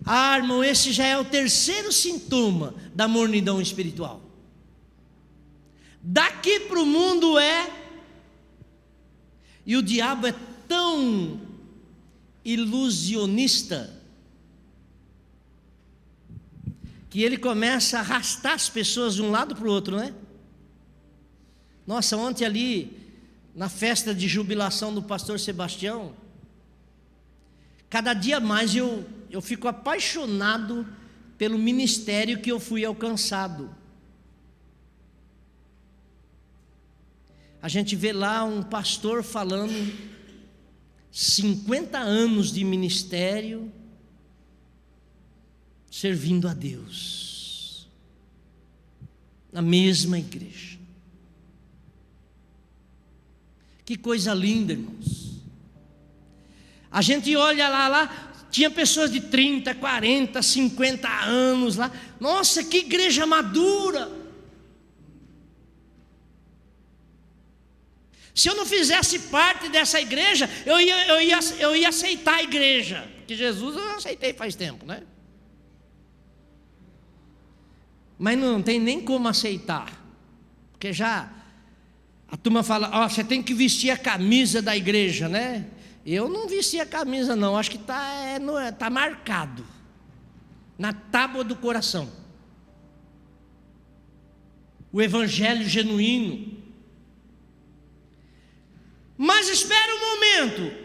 Ah, irmão, esse já é o 3º sintoma da mornidão espiritual. Daqui para o mundo e o diabo é tão ilusionista que ele começa a arrastar as pessoas de um lado para o outro, né? Nossa, ontem ali na festa de jubilação do pastor Sebastião, cada dia mais eu fico apaixonado pelo ministério que eu fui alcançado. A gente vê lá um pastor falando 50 anos de ministério, servindo a Deus, na mesma igreja. Que coisa linda, irmãos. A gente olha lá, tinha pessoas de 30, 40, 50 anos lá. Nossa, que igreja madura. Se eu não fizesse parte dessa igreja, eu ia aceitar a igreja. Porque Jesus eu aceitei faz tempo, né? Mas não tem nem como aceitar. Porque já a turma fala, ó, você tem que vestir a camisa da igreja, né? Eu não vesti a camisa não, acho que tá marcado na tábua do coração. O evangelho genuíno. Mas espera um momento.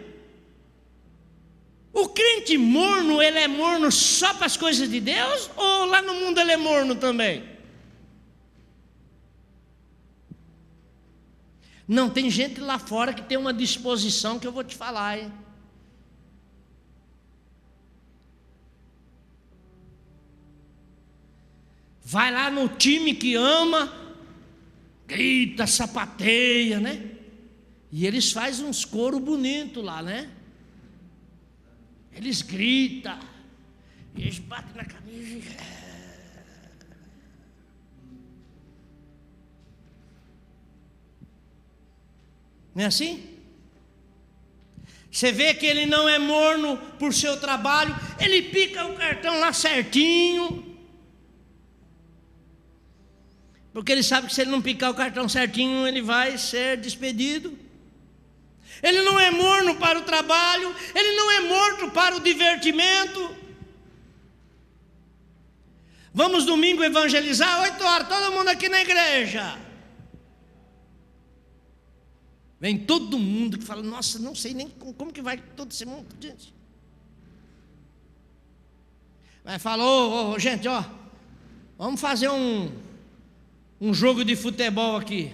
O crente morno, ele é morno só para as coisas de Deus? Ou lá no mundo ele é morno também? Não, tem gente lá fora que tem uma disposição que eu vou te falar, hein? Vai lá no time que ama, grita, sapateia, né? E eles fazem uns coros bonitos lá, né? Eles gritam, e eles batem na camisa. Não é assim? Você vê que ele não é morno por seu trabalho, ele pica o cartão lá certinho. Porque ele sabe que se ele não picar o cartão certinho, ele vai ser despedido. Ele não é morno para o trabalho, ele não é morto para o divertimento. Vamos domingo evangelizar, 8 horas, todo mundo aqui na igreja. Vem todo mundo que fala, nossa, não sei nem como que vai todo esse mundo, gente. Mas falou, gente, ó, vamos fazer um jogo de futebol aqui.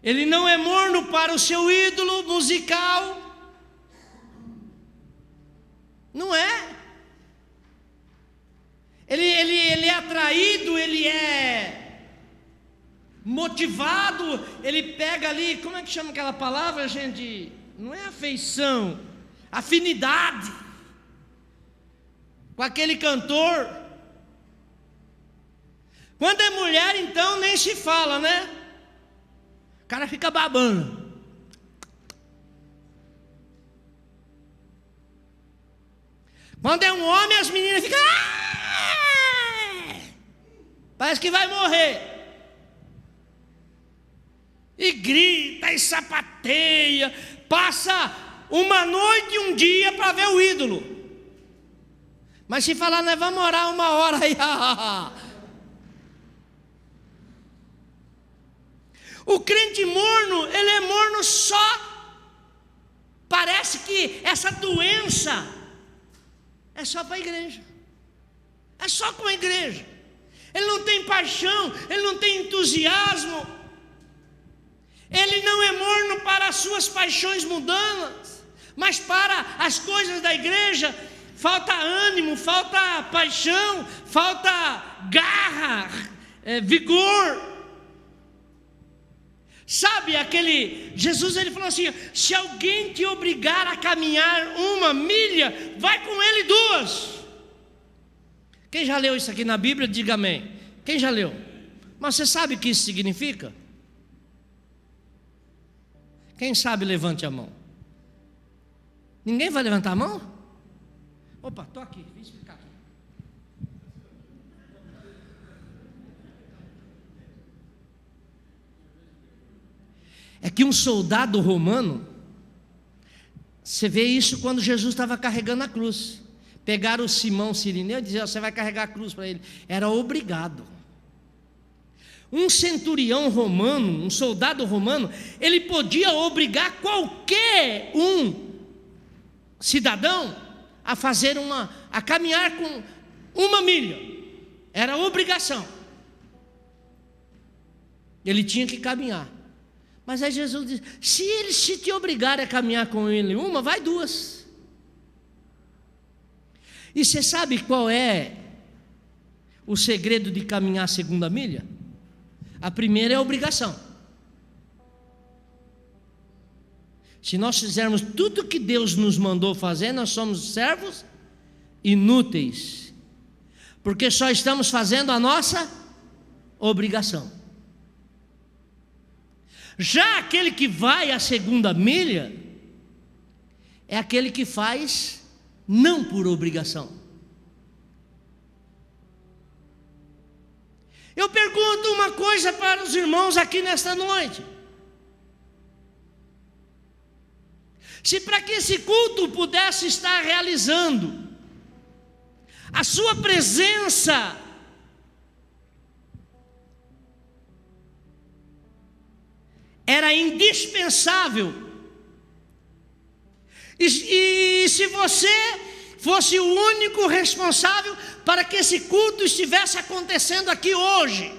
Ele não é morno para o seu ídolo musical. Não é. Ele é atraído, ele é motivado, ele pega ali, como é que chama aquela palavra, gente? Não é afeição, afinidade com aquele cantor. Quando é mulher, então nem se fala, né? O cara fica babando. Quando é um homem, as meninas ficam, parece que vai morrer. E grita, e sapateia, passa uma noite e um dia para ver o ídolo. Mas se falar, nós vamos orar 1 hora aí. O crente morno, ele é morno só. Parece que essa doença é só para a igreja. É só com a igreja. Ele não tem paixão, ele não tem entusiasmo. Ele não é morno para as suas paixões mundanas, mas para as coisas da igreja. Falta ânimo, falta paixão, falta garra, vigor. Sabe Jesus ele falou assim, se alguém te obrigar a caminhar 1 milha, vai com ele 2. Quem já leu isso aqui na Bíblia, diga amém. Quem já leu? Mas você sabe o que isso significa? Quem sabe, levante a mão. Ninguém vai levantar a mão? Opa, estou aqui, vem explicar aqui. É que um soldado romano, você vê isso quando Jesus estava carregando a cruz. Pegaram o Simão Cirineu e diziam, você vai carregar a cruz para ele. Era obrigado. Um centurião romano, um soldado romano, ele podia obrigar qualquer cidadão a fazer a caminhar com 1 milha. Era obrigação. Ele tinha que caminhar. Mas aí Jesus diz, se te obrigarem a caminhar com ele 1, vai 2. E você sabe qual é o segredo de caminhar a 2ª milha? A primeira é a obrigação. Se nós fizermos tudo que Deus nos mandou fazer, nós somos servos inúteis, porque só estamos fazendo a nossa obrigação. Já aquele que vai a segunda milha é aquele que faz não por obrigação. Eu pergunto uma coisa para os irmãos aqui nesta noite: se para que esse culto pudesse estar realizando, a sua presença era indispensável, e se você fosse o único responsável para que esse culto estivesse acontecendo aqui hoje,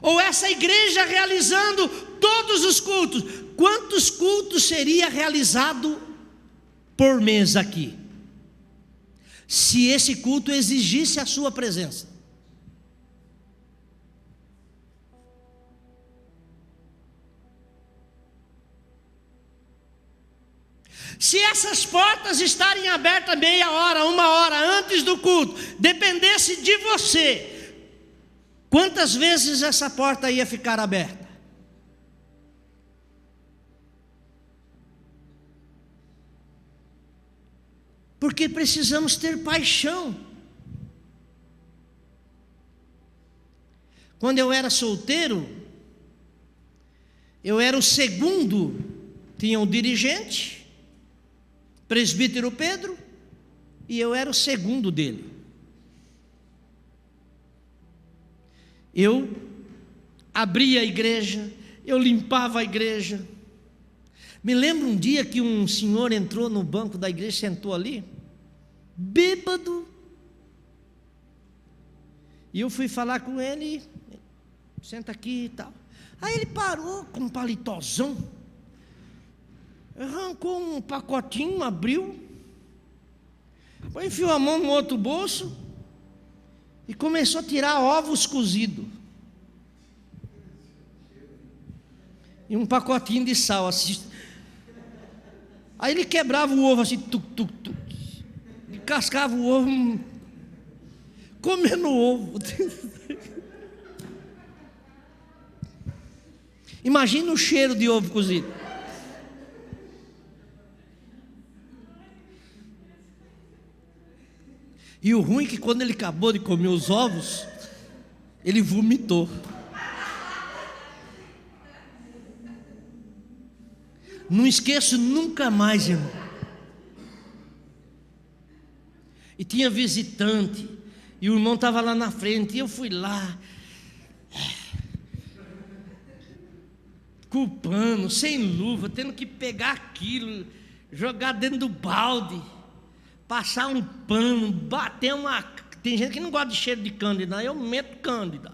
ou essa igreja realizando todos os cultos, quantos cultos seria realizado por mês aqui, se esse culto exigisse a sua presença? Se essas portas estarem abertas meia hora, uma hora antes do culto, dependesse de você, quantas vezes essa porta ia ficar aberta? Porque precisamos ter paixão. Quando eu era solteiro, eu era o segundo, tinha um dirigente, presbítero Pedro, e eu era o segundo dele. Eu abria a igreja, eu limpava a igreja. Me lembro um dia que um senhor entrou no banco da igreja, sentou ali, bêbado, e eu fui falar com ele: senta aqui e tal. Aí ele parou com um palitozão, arrancou um pacotinho, abriu, enfiou a mão no outro bolso e começou a tirar ovos cozidos e um pacotinho de sal assim. Aí ele quebrava o ovo assim, tuc, tuc, tuc, e cascava o ovo, comendo o ovo. Imagina o cheiro de ovo cozido. E o ruim é que quando ele acabou de comer os ovos, ele vomitou. Não esqueço nunca mais, irmão. E tinha visitante, e o irmão estava lá na frente, e eu fui lá, culpando, sem luva, tendo que pegar aquilo, jogar dentro do balde, passar um pano, bater uma... Tem gente que não gosta de cheiro de cândida, não. Eu meto cândida.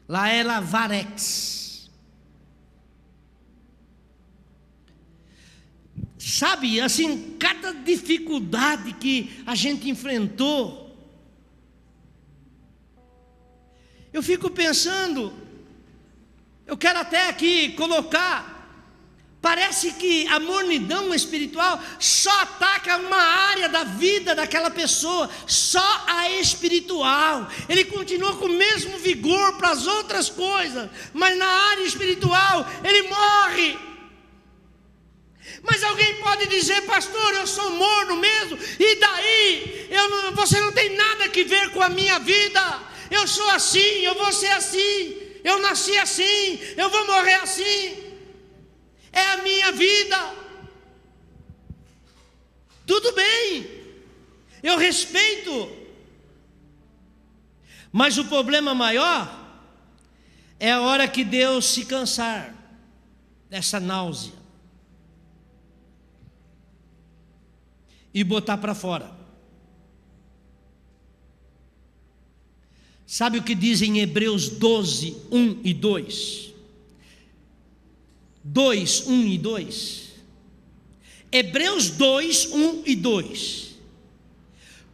Lá era Varex. Sabe, assim, cada dificuldade que a gente enfrentou, eu fico pensando, eu quero até aqui colocar, parece que a mornidão espiritual só ataca uma área da vida daquela pessoa, só a espiritual. Ele continua com o mesmo vigor para as outras coisas, mas na área espiritual ele morre. Mas alguém pode dizer: pastor, eu sou morno mesmo, e daí? Você não tem nada que ver com a minha vida. Eu sou assim, eu vou ser assim, eu nasci assim, eu vou morrer assim. É a minha vida. Tudo bem, eu respeito. Mas o problema maior é a hora que Deus se cansar dessa náusea e botar para fora. Sabe o que diz em Hebreus 12, 1 e 2? 2, 1 e 2. Hebreus 2, 1 e 2.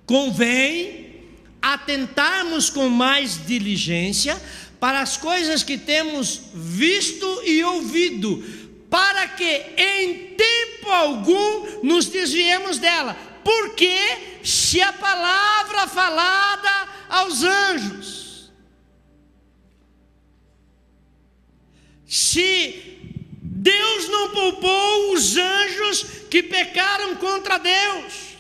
Convém atentarmos com mais diligência para as coisas que temos visto e ouvido, para que em tempo algum nos desviemos dela. Porque se a palavra falada aos anjos poupou os anjos que pecaram contra Deus.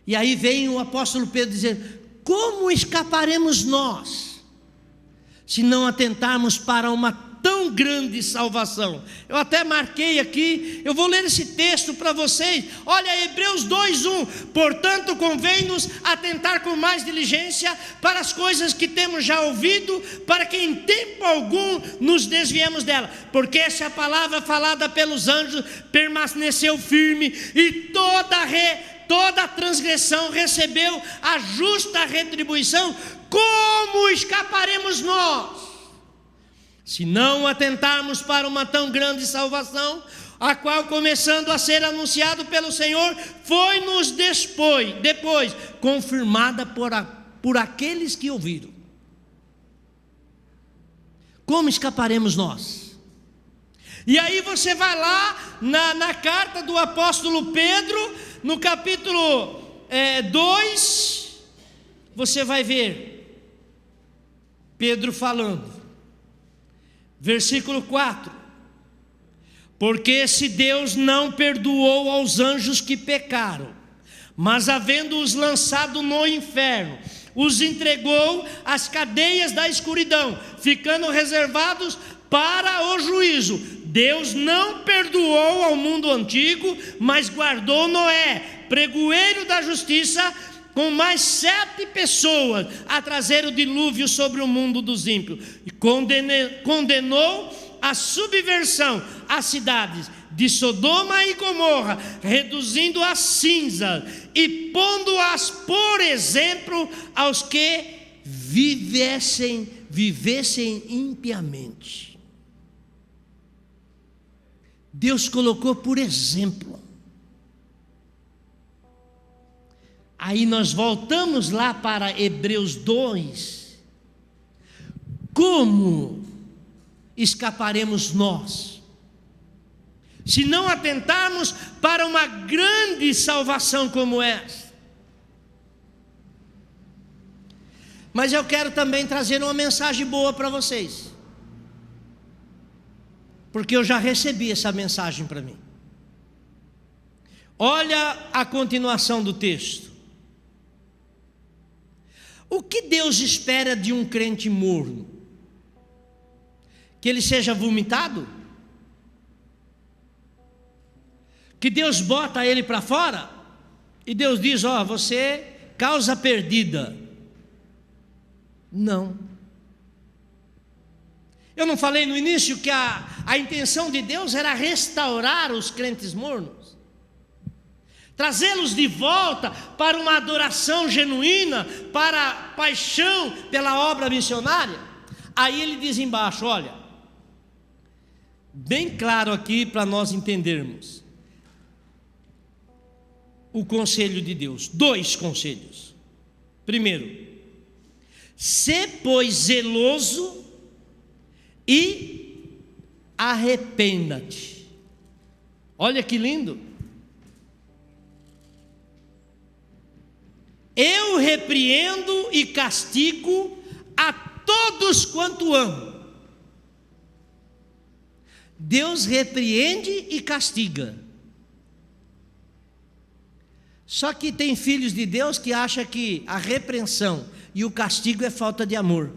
E aí vem o apóstolo Pedro dizer: como escaparemos nós, se não atentarmos para uma tão grande salvação? Eu até marquei aqui, eu vou ler esse texto para vocês. Olha, Hebreus 2:1: portanto convém-nos atentar com mais diligência para as coisas que temos já ouvido, para que em tempo algum nos desviemos dela, porque essa palavra falada pelos anjos permaneceu firme, e toda transgressão recebeu a justa retribuição. Como escaparemos nós, se não atentarmos para uma tão grande salvação, a qual, começando a ser anunciado pelo Senhor, foi-nos depois confirmada por aqueles que ouviram? Como escaparemos nós? E aí você vai lá na carta do apóstolo Pedro, no capítulo 2, você vai ver Pedro falando, versículo 4: porque se Deus não perdoou aos anjos que pecaram, mas havendo-os lançado no inferno, os entregou às cadeias da escuridão, ficando reservados para o juízo, Deus não perdoou ao mundo antigo, mas guardou Noé, pregoeiro da justiça, com mais 7 pessoas, a trazer o dilúvio sobre o mundo dos ímpios, e condenou a subversão às cidades de Sodoma e Gomorra, reduzindo as cinzas e pondo-as por exemplo aos que vivessem impiamente. Deus colocou por exemplo. Aí nós voltamos lá para Hebreus 2. Como escaparemos nós, se não atentarmos para uma grande salvação como essa? Mas eu quero também trazer uma mensagem boa para vocês, porque eu já recebi essa mensagem para mim. Olha a continuação do texto. O que Deus espera de um crente morno? Que ele seja vomitado? Que Deus bota ele para fora? E Deus diz: ó, você causa perdida. Não. Eu não falei no início que a intenção de Deus era restaurar os crentes mornos, trazê-los de volta para uma adoração genuína, para paixão pela obra missionária. Aí ele diz embaixo, olha, bem claro aqui para nós entendermos o conselho de Deus, 2 conselhos. Primeiro, sê pois zeloso e arrependa-te. Olha que lindo. Eu repreendo e castigo a todos quanto amo. Deus repreende e castiga. Só que tem filhos de Deus que acham que a repreensão e o castigo é falta de amor.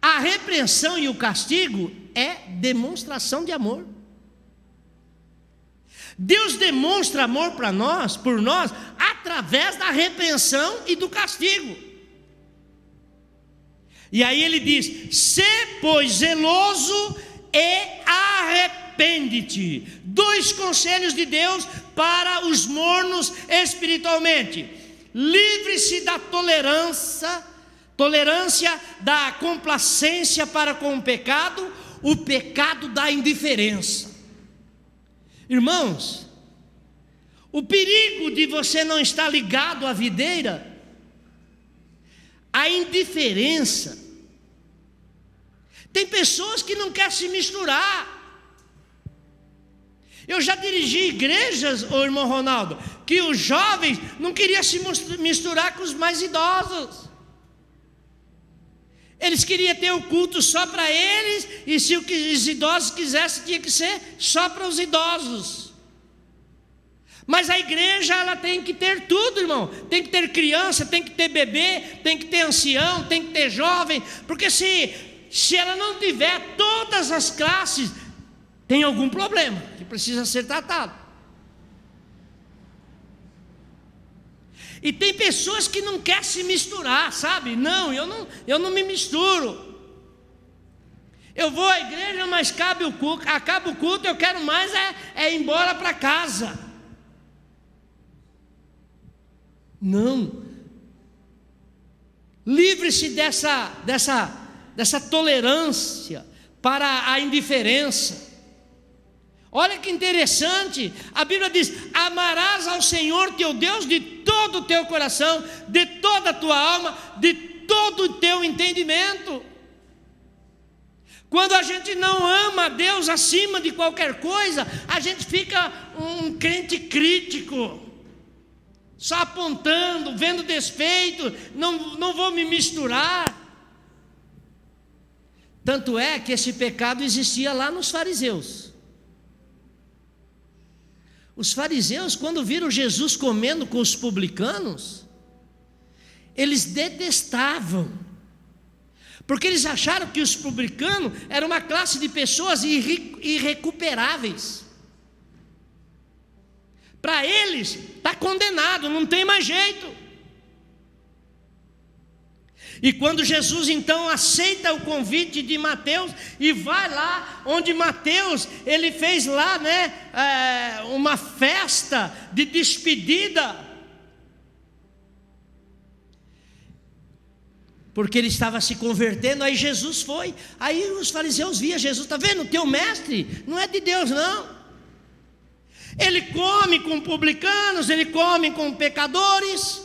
A repreensão e o castigo é demonstração de amor. Deus demonstra amor para nós, por nós, através da repreensão e do castigo. E aí ele diz: sê pois zeloso e arrepende-te. 2 conselhos de Deus para os mornos espiritualmente: livre-se da tolerância, da complacência para com o pecado da indiferença. Irmãos, o perigo de você não estar ligado à videira, a indiferença. Tem pessoas que não querem se misturar. Eu já dirigi igrejas, ô irmão Ronaldo, que os jovens não queriam se misturar com os mais idosos. Eles queriam ter o culto só para eles, e se os idosos quisessem, tinha que ser só para os idosos. Mas a igreja, ela tem que ter tudo, irmão. Tem que ter criança, tem que ter bebê, tem que ter ancião, tem que ter jovem. Porque se ela não tiver todas as classes, tem algum problema que precisa ser tratado. E tem pessoas que não querem se misturar, sabe? Não, eu não me misturo. Eu vou à igreja, mas acaba o culto, eu quero mais ir embora para casa. Não. Livre-se dessa tolerância para a indiferença. Olha que interessante, a Bíblia diz: amarás ao Senhor teu Deus de todo o teu coração, de toda a tua alma, de todo o teu entendimento. Quando a gente não ama a Deus acima de qualquer coisa, a gente fica um crente crítico, só apontando, vendo desfeito, não vou me misturar. Tanto é que esse pecado existia lá nos fariseus. Os fariseus, quando viram Jesus comendo com os publicanos, eles detestavam, porque eles acharam que os publicanos eram uma classe de pessoas irrecuperáveis. Para eles, está condenado, não tem mais jeito. E quando Jesus então aceita o convite de Mateus e vai lá onde Mateus, ele fez lá, uma festa de despedida, porque ele estava se convertendo. Aí Jesus foi, aí os fariseus viam Jesus: está vendo, teu mestre não é de Deus não, ele come com publicanos, ele come com pecadores.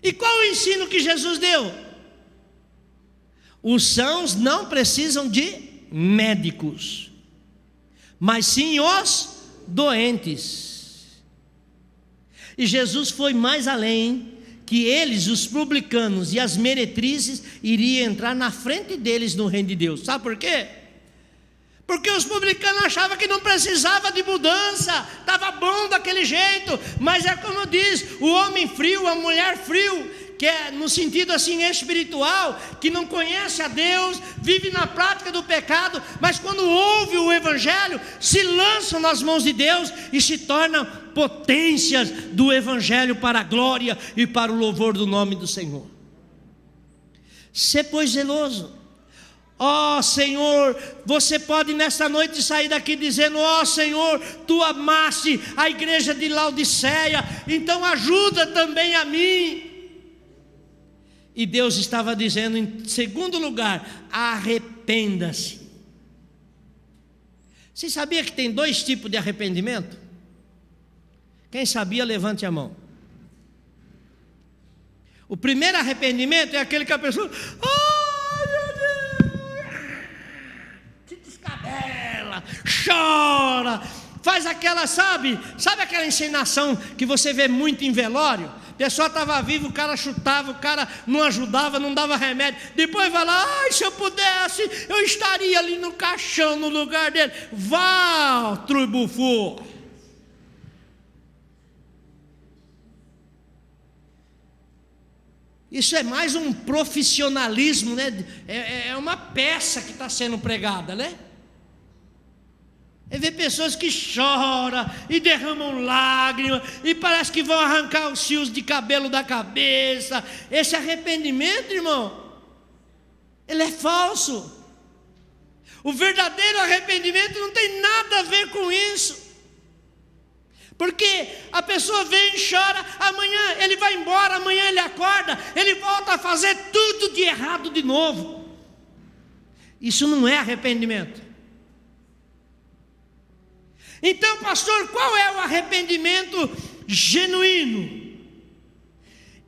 E qual o ensino que Jesus deu? Os sãos não precisam de médicos, mas sim os doentes. E Jesus foi mais além, que eles, os publicanos e as meretrizes, iriam entrar na frente deles no reino de Deus. Sabe por quê? Porque os publicanos achavam que não precisava de mudança, estava bom daquele jeito. Mas é como diz, o homem frio, a mulher frio, que é no sentido assim espiritual, que não conhece a Deus, vive na prática do pecado, mas quando ouve o Evangelho, se lançam nas mãos de Deus e se tornam potências do Evangelho para a glória e para o louvor do nome do Senhor. Sê, pois, zeloso. Ó Senhor, você pode nesta noite sair daqui dizendo: ó Senhor, Tu amaste a igreja de Laodiceia, então ajuda também a mim. E Deus estava dizendo, em segundo lugar: arrependa-se. Você sabia que tem 2 tipos de arrependimento? Quem sabia, levante a mão. O primeiro arrependimento é aquele que a pessoa: chora, faz aquela, sabe aquela encenação que você vê muito em velório? A pessoa estava viva, o cara chutava, o cara não ajudava, não dava remédio, depois vai lá: ai, se eu pudesse, eu estaria ali no caixão, no lugar dele. Vá, trubufu. Isso é mais um profissionalismo, é uma peça que está sendo pregada, É ver pessoas que choram e derramam lágrimas e parece que vão arrancar os fios de cabelo da cabeça. Esse arrependimento, irmão, ele é falso. O verdadeiro arrependimento não tem nada a ver com isso. Porque a pessoa vem e chora, amanhã ele vai embora, amanhã ele acorda, ele volta a fazer tudo de errado de novo. Isso não é arrependimento. Então, pastor, qual é o arrependimento genuíno?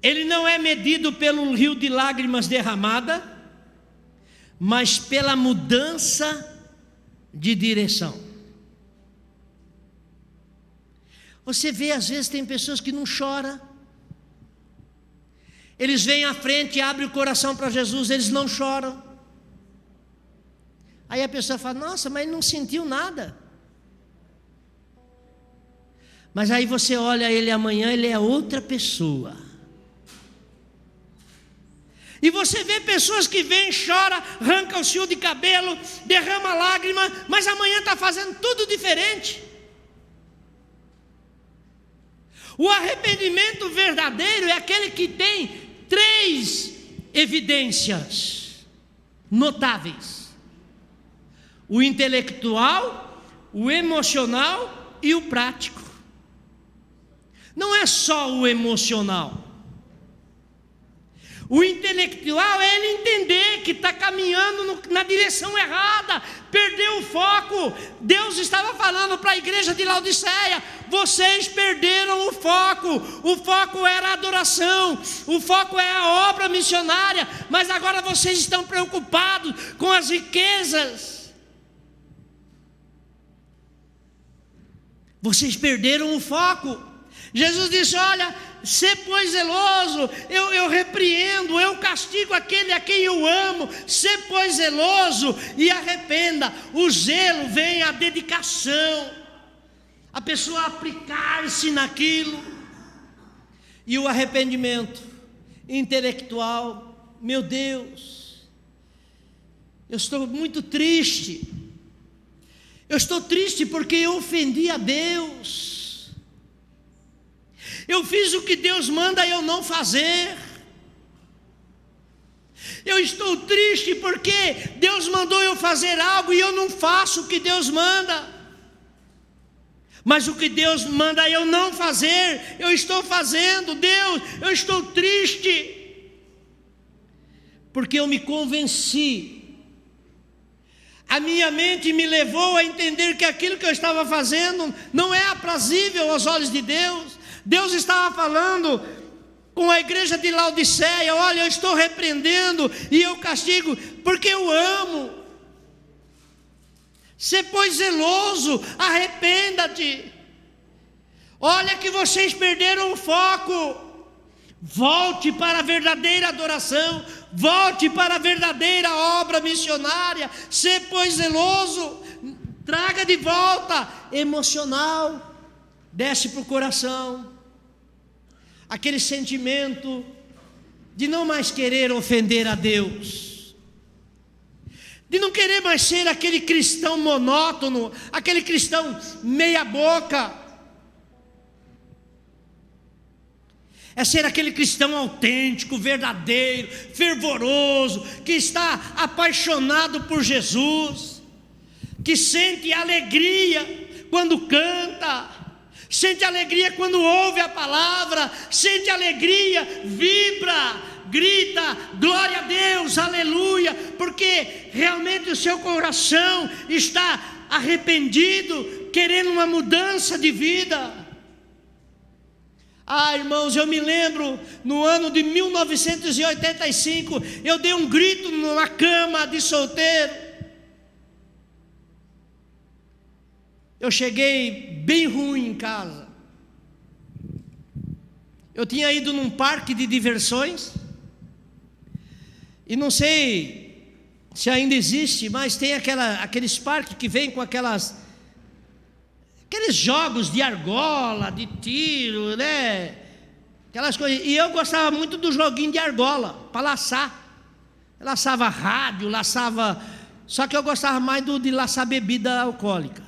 Ele não é medido pelo rio de lágrimas derramada, mas pela mudança de direção. Você vê, às vezes tem pessoas que não choram, Eles vêm à frente e abrem o coração para Jesus, eles não choram. Aí a pessoa fala: nossa, mas ele não sentiu nada. Mas aí você olha ele amanhã, ele é outra pessoa. E você vê pessoas que vêm, choram, arranca o fio de cabelo, derrama lágrima, mas amanhã está fazendo tudo diferente. O arrependimento verdadeiro é aquele que tem 3 evidências notáveis: o intelectual, o emocional e o prático. Não é só o emocional. O intelectual é ele entender que está caminhando na direção errada, perdeu o foco. Deus estava falando para a igreja de Laodiceia: vocês perderam o foco era a adoração, o foco é a obra missionária, mas agora vocês estão preocupados com as riquezas. Vocês perderam o foco. Jesus disse: olha, sê pois zeloso, eu repreendo, eu castigo aquele a quem eu amo, sê pois zeloso e arrependa. O zelo vem a dedicação, a pessoa aplicar-se naquilo. E o arrependimento intelectual: meu Deus, eu estou muito triste, eu estou triste porque eu ofendi a Deus. Eu fiz o que Deus manda eu não fazer. Eu estou triste porque Deus mandou eu fazer algo e eu não faço o que Deus manda. Mas o que Deus manda eu não fazer, eu estou fazendo. Deus, eu estou triste porque eu me convenci. A minha mente me levou a entender que aquilo que eu estava fazendo não é aprazível aos olhos de Deus. Deus estava falando com a igreja de Laodiceia: olha, eu estou repreendendo e eu castigo porque eu amo. Sê pois zeloso, arrependa-te. Olha que vocês perderam o foco. Volte para a verdadeira adoração, volte para a verdadeira obra missionária. Sê pois zeloso, traga de volta emocional, desce para o coração aquele sentimento de não mais querer ofender a Deus, de não querer mais ser aquele cristão monótono, aquele cristão meia boca. É ser aquele cristão autêntico, verdadeiro, fervoroso, que está apaixonado por Jesus, que sente alegria quando canta, sente alegria quando ouve a palavra, sente alegria, vibra, grita, glória a Deus, aleluia, porque realmente o seu coração está arrependido, querendo uma mudança de vida. Ah, irmãos, eu me lembro, no ano de 1985, eu dei um grito numa cama de solteiro. Eu cheguei bem ruim em casa. Eu tinha ido num parque de diversões, e não sei se ainda existe, mas tem aqueles parques que vêm com aqueles jogos de argola, de tiro, né? Aquelas coisas. E eu gostava muito do joguinho de argola, para laçar. Eu laçava rádio, laçava. Só que eu gostava mais de laçar bebida alcoólica.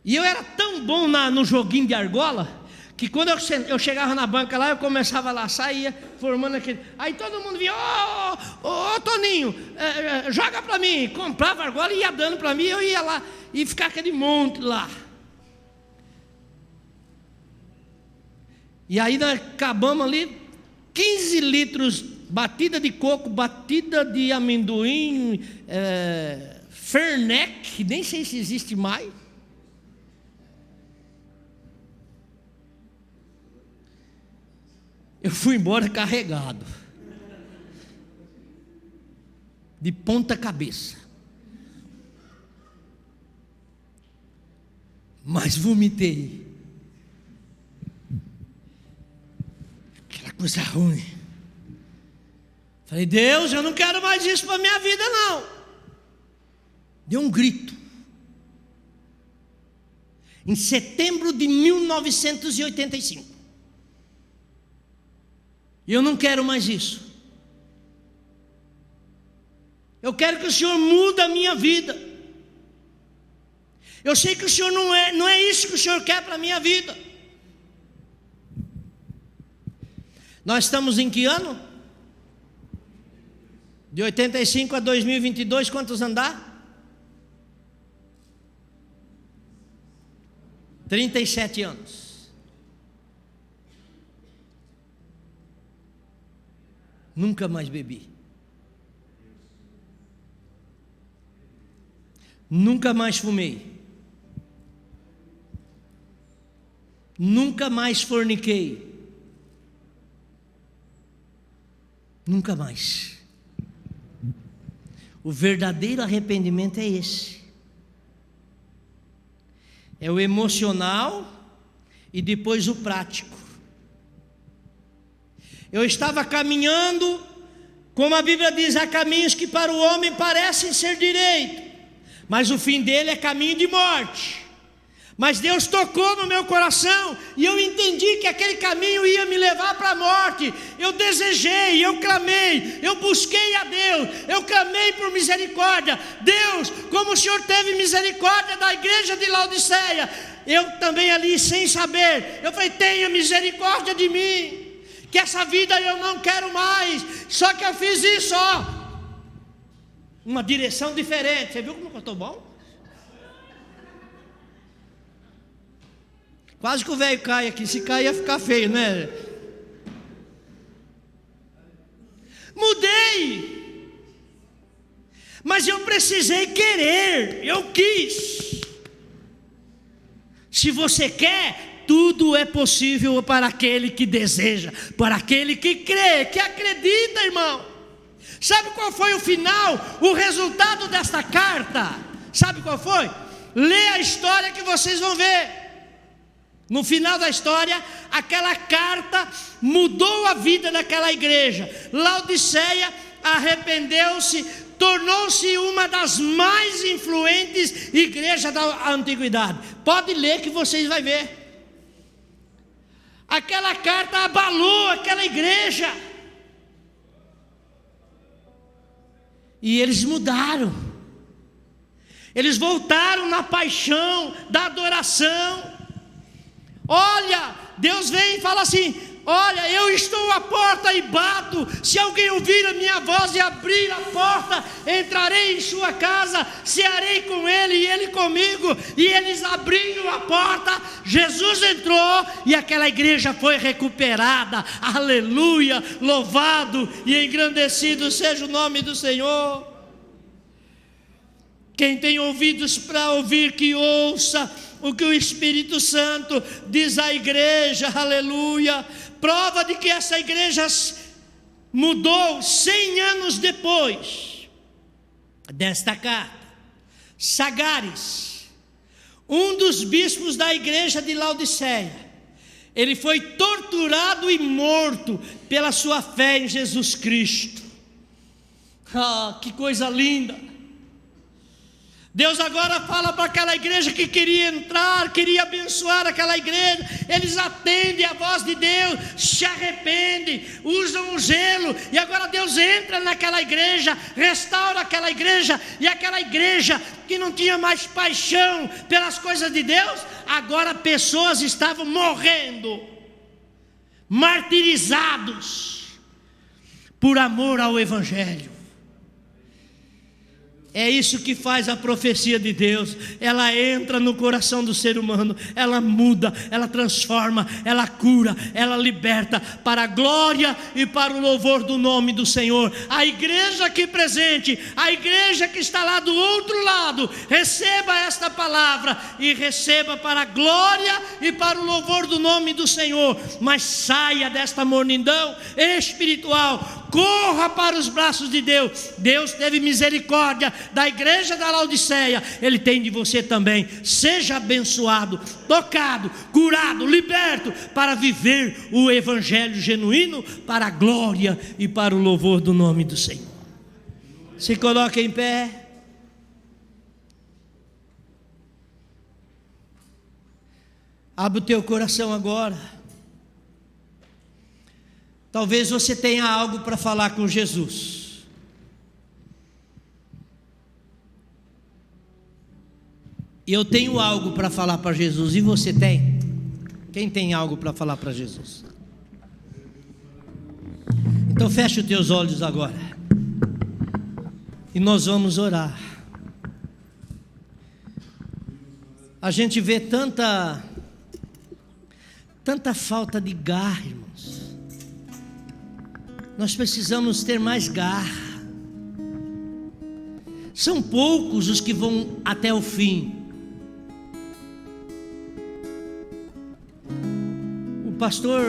E eu era tão bom no joguinho de argola, que quando eu chegava na banca lá, eu começava a laçar e ia formando aquele. Aí todo mundo vinha: ô Toninho, joga para mim. Comprava argola e ia dando para mim, eu ia lá e ficava aquele monte lá. E aí nós acabamos ali 15 litros, batida de coco, batida de amendoim, Fernet, nem sei se existe mais. Eu fui embora carregado, de ponta cabeça, mas vomitei. coisa ruim. Falei, Deus, eu não quero mais isso para a minha vida não. Deu um grito. Em setembro de 1985. Eu não quero mais isso. Eu quero que o Senhor mude a minha vida. Eu sei que o Senhor não é isso que o Senhor quer para a minha vida. Nós estamos em que ano? De 85 a 2022, quantos andar? 37 anos. Nunca mais bebi. Nunca mais fumei. Nunca mais forniquei. Nunca mais. O verdadeiro arrependimento é esse. É o emocional e depois o prático. Eu estava caminhando, como a Bíblia diz, há caminhos que para o homem parecem ser direito, mas o fim dele é caminho de morte. Mas Deus tocou no meu coração e eu entendi que aquele caminho ia me levar para a morte. Eu desejei, eu clamei, eu busquei a Deus, eu clamei por misericórdia. Deus, como o Senhor teve misericórdia da igreja de Laodiceia, eu também ali sem saber, eu falei, tenha misericórdia de mim, que essa vida eu não quero mais. Só que eu fiz isso, ó, uma direção diferente. Você viu como eu estou bom? Quase que o velho cai aqui. Se cair ia ficar feio, né? Mudei. Mas eu precisei querer. Eu quis. Se você quer, tudo é possível para aquele que deseja, para aquele que crê, que acredita, irmão. Sabe qual foi o final, o resultado desta carta? Sabe qual foi? Lê a história que vocês vão ver. No final da história, aquela carta mudou a vida daquela igreja. Laodiceia arrependeu-se, tornou-se uma das mais influentes igrejas da antiguidade. Pode ler que vocês vão ver. Aquela carta abalou aquela igreja. E eles mudaram. Eles voltaram na paixão da adoração. Olha, Deus vem e fala assim, olha, eu estou à porta e bato. Se alguém ouvir a minha voz e abrir a porta, entrarei em sua casa, cearei com ele e ele comigo. E eles abriram a porta, Jesus entrou e aquela igreja foi recuperada. Aleluia, louvado e engrandecido seja o nome do Senhor. Quem tem ouvidos para ouvir, que ouça o que o Espírito Santo diz à igreja, aleluia. Prova de que essa igreja mudou 100 anos depois desta carta. Sagares, um dos bispos da igreja de Laodiceia, ele foi torturado e morto pela sua fé em Jesus Cristo. Ah, que coisa linda! Deus agora fala para aquela igreja que queria entrar, queria abençoar aquela igreja. Eles atendem a voz de Deus, se arrependem, usam o gelo. E agora Deus entra naquela igreja, restaura aquela igreja. E aquela igreja que não tinha mais paixão pelas coisas de Deus, agora pessoas estavam morrendo, martirizados, por amor ao Evangelho. É isso que faz a profecia de Deus. Ela entra no coração do ser humano, ela muda, ela transforma, ela cura, ela liberta, para a glória e para o louvor do nome do Senhor. A igreja aqui presente, a igreja que está lá do outro lado, receba esta palavra e receba para a glória e para o louvor do nome do Senhor. Mas saia desta mornidão espiritual corra para os braços de Deus. Deus teve misericórdia da igreja da Laodiceia, Ele tem de você também. Seja abençoado, tocado, curado, liberto, para viver o evangelho genuíno, para a glória e para o louvor do nome do Senhor. Se coloque em pé. Abre o teu coração agora. Talvez você tenha algo para falar com Jesus. Eu tenho algo para falar para Jesus. E você tem? Quem tem algo para falar para Jesus? Então feche os teus olhos agora. E nós vamos orar. A gente vê tanta falta de garra, irmãos. Nós precisamos ter mais garra. São poucos os que vão até o fim. O pastor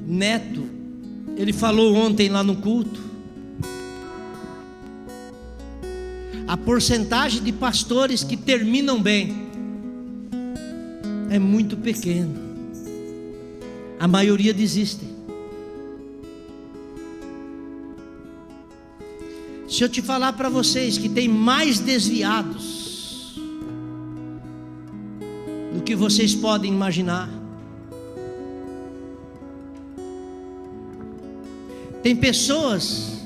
Neto, ele falou ontem lá no culto, a porcentagem de pastores que terminam bem é muito pequeno. A maioria desiste. Se eu te falar para vocês que tem mais desviados do que vocês podem imaginar. Tem pessoas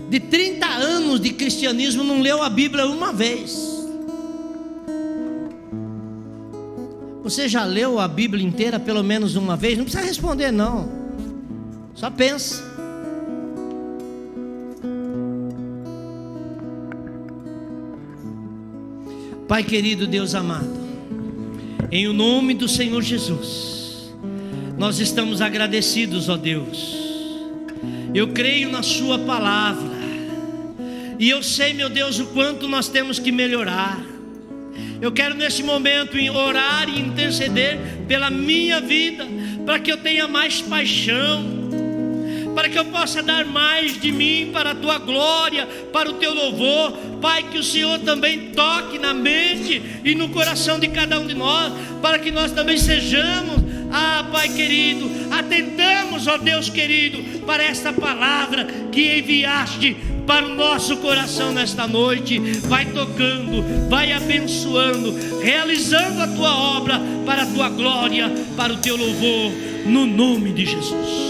de 30 anos de cristianismo não leu a Bíblia uma vez. Você já leu a Bíblia inteira pelo menos uma vez? Não precisa responder não. Só pensa. Pai querido, Deus amado, em o nome do Senhor Jesus, nós estamos agradecidos, ó Deus. Eu creio na sua palavra. E eu sei, meu Deus, o quanto nós temos que melhorar. Eu quero nesse momento orar e interceder pela minha vida, para que eu tenha mais paixão, para que eu possa dar mais de mim para a tua glória, para o teu louvor. Pai, que o Senhor também toque na mente e no coração de cada um de nós, para que nós também sejamos, Pai querido, atentamos, ó Deus querido, para esta palavra que enviaste para o nosso coração nesta noite. Vai tocando, vai abençoando, realizando a tua obra para a tua glória, para o teu louvor, no nome de Jesus.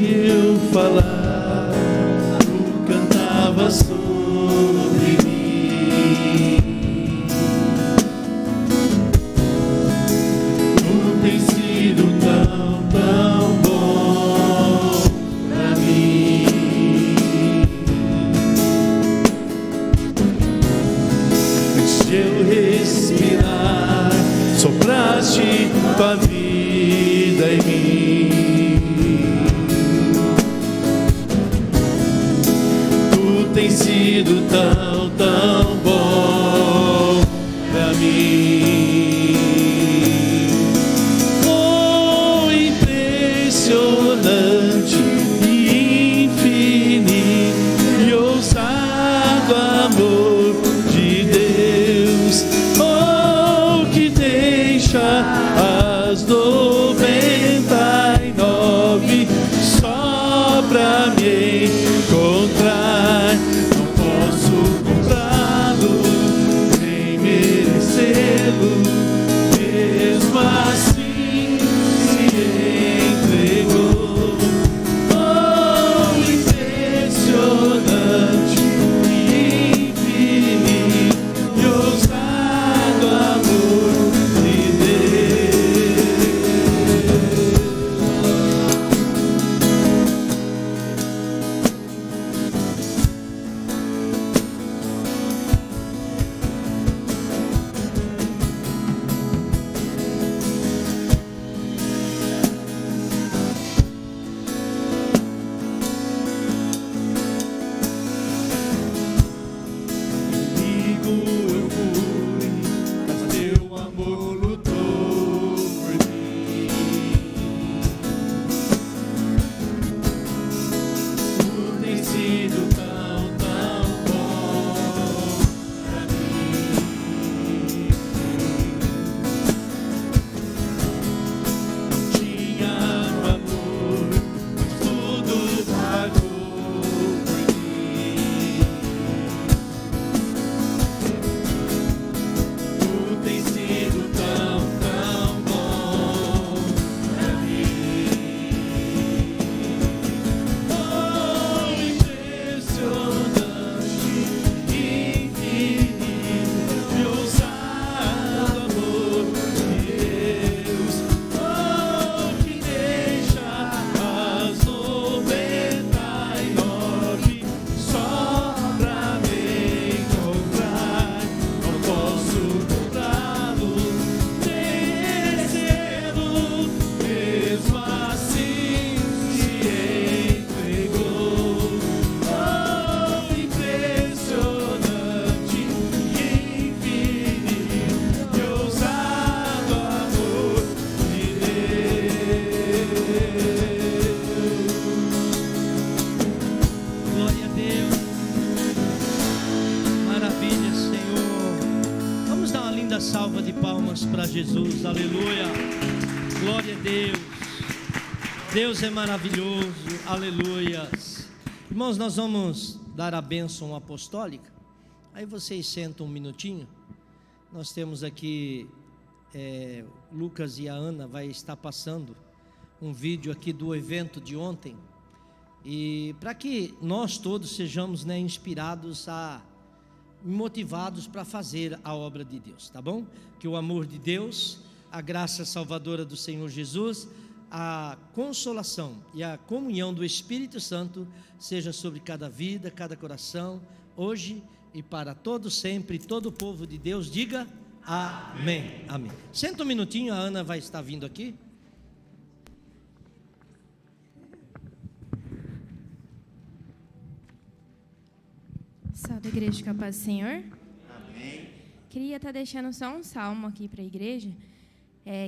Eu falar, tu cantava sobre mim. Tu tens sido tão, tão bom pra mim. Antes de eu respirar, sopraste tua vida em mim. Tem sido tão, tão bom pra mim. Oh, impressionante e infinito e ousado amor de Deus. Oh, que deixa as 99 só pra me encontrar. Não posso comprar sido tão, tão bom pra mim. Tinha um amor, mas tudo pagou por mim. Tu tens sido tão, tão bom pra mim. Oh, impressionante, infinito e ousado amor de Deus. Oh, que deixa as 99 só pra me encontrar. Não posso comprá-lo, merecê-lo, mesmo assim se entregou. Oh, impressionante, infinito e ousado amor de Deus. Glória a Deus. Maravilha, Senhor. Vamos dar uma linda salva de palmas para Jesus. Aleluia. Glória a Deus. Deus é maravilhoso. Aleluia. Irmãos, nós vamos dar a bênção apostólica. Aí vocês sentam um minutinho. Nós temos aqui Lucas e a Ana vai estar passando um vídeo aqui do evento de ontem. E para que nós todos sejamos, inspirados, motivados para fazer a obra de Deus, tá bom? Que o amor de Deus, a graça salvadora do Senhor Jesus, a consolação e a comunhão do Espírito Santo seja sobre cada vida, cada coração, hoje e para todo sempre. Todo o povo de Deus diga amém. Amém. Senta um minutinho, a Ana vai estar vindo aqui. Salve, igreja, com a paz do Senhor. Amém. Queria estar deixando só um salmo aqui para a igreja,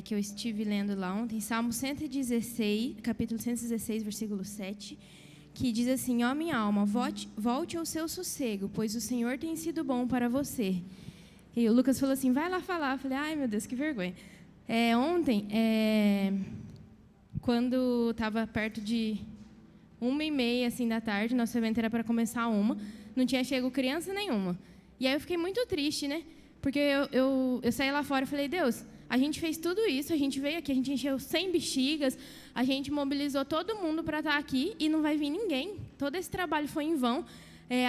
que eu estive lendo lá ontem, Salmo 116, capítulo 116, versículo 7, que diz assim: ó minha alma, volte ao seu sossego, pois o Senhor tem sido bom para você. E o Lucas falou assim, vai lá falar. Eu falei, ai meu Deus, que vergonha. Ontem, quando estava perto de 1h30 assim, da tarde, nosso evento era para começar 1h, não tinha chego criança nenhuma. E aí eu fiquei muito triste, né? Porque eu saí lá fora e falei, Deus, a gente fez tudo isso, a gente veio aqui, a gente encheu 100 bexigas, a gente mobilizou todo mundo para estar aqui e não vai vir ninguém. Todo esse trabalho foi em vão.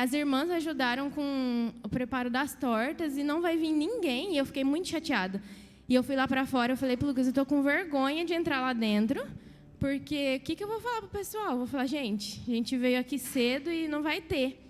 As irmãs ajudaram com o preparo das tortas e não vai vir ninguém. E eu fiquei muito chateada. E eu fui lá para fora, eu falei para o Lucas, eu estou com vergonha de entrar lá dentro, porque o que eu vou falar para o pessoal? Eu vou falar, gente, a gente veio aqui cedo e não vai ter.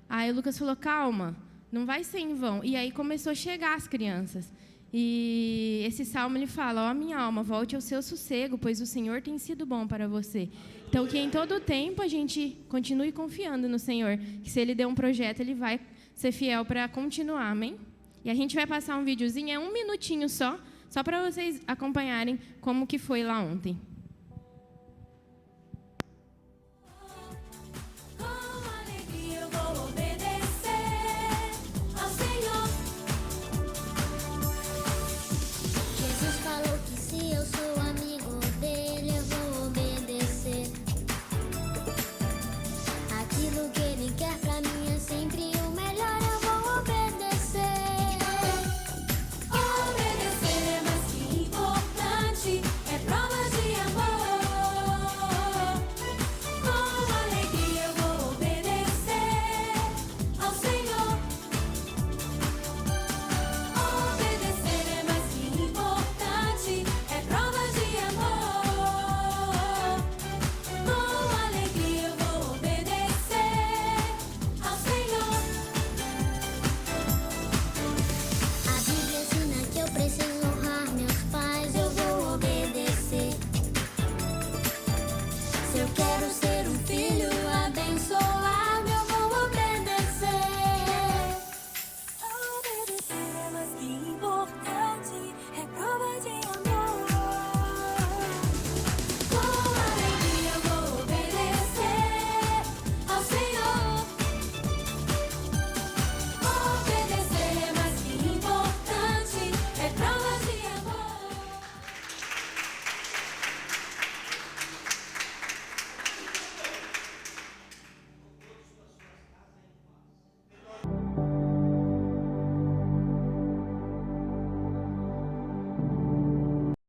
Aí o Lucas falou, calma, não vai ser em vão. E aí começou a chegar as crianças. E esse salmo ele fala, ó minha alma, volte ao seu sossego, pois o Senhor tem sido bom para você. Então que em todo o tempo a gente continue confiando no Senhor, que se Ele deu um projeto, Ele vai ser fiel para continuar, amém? E a gente vai passar um videozinho, 1 minutinho só para vocês acompanharem como que foi lá ontem.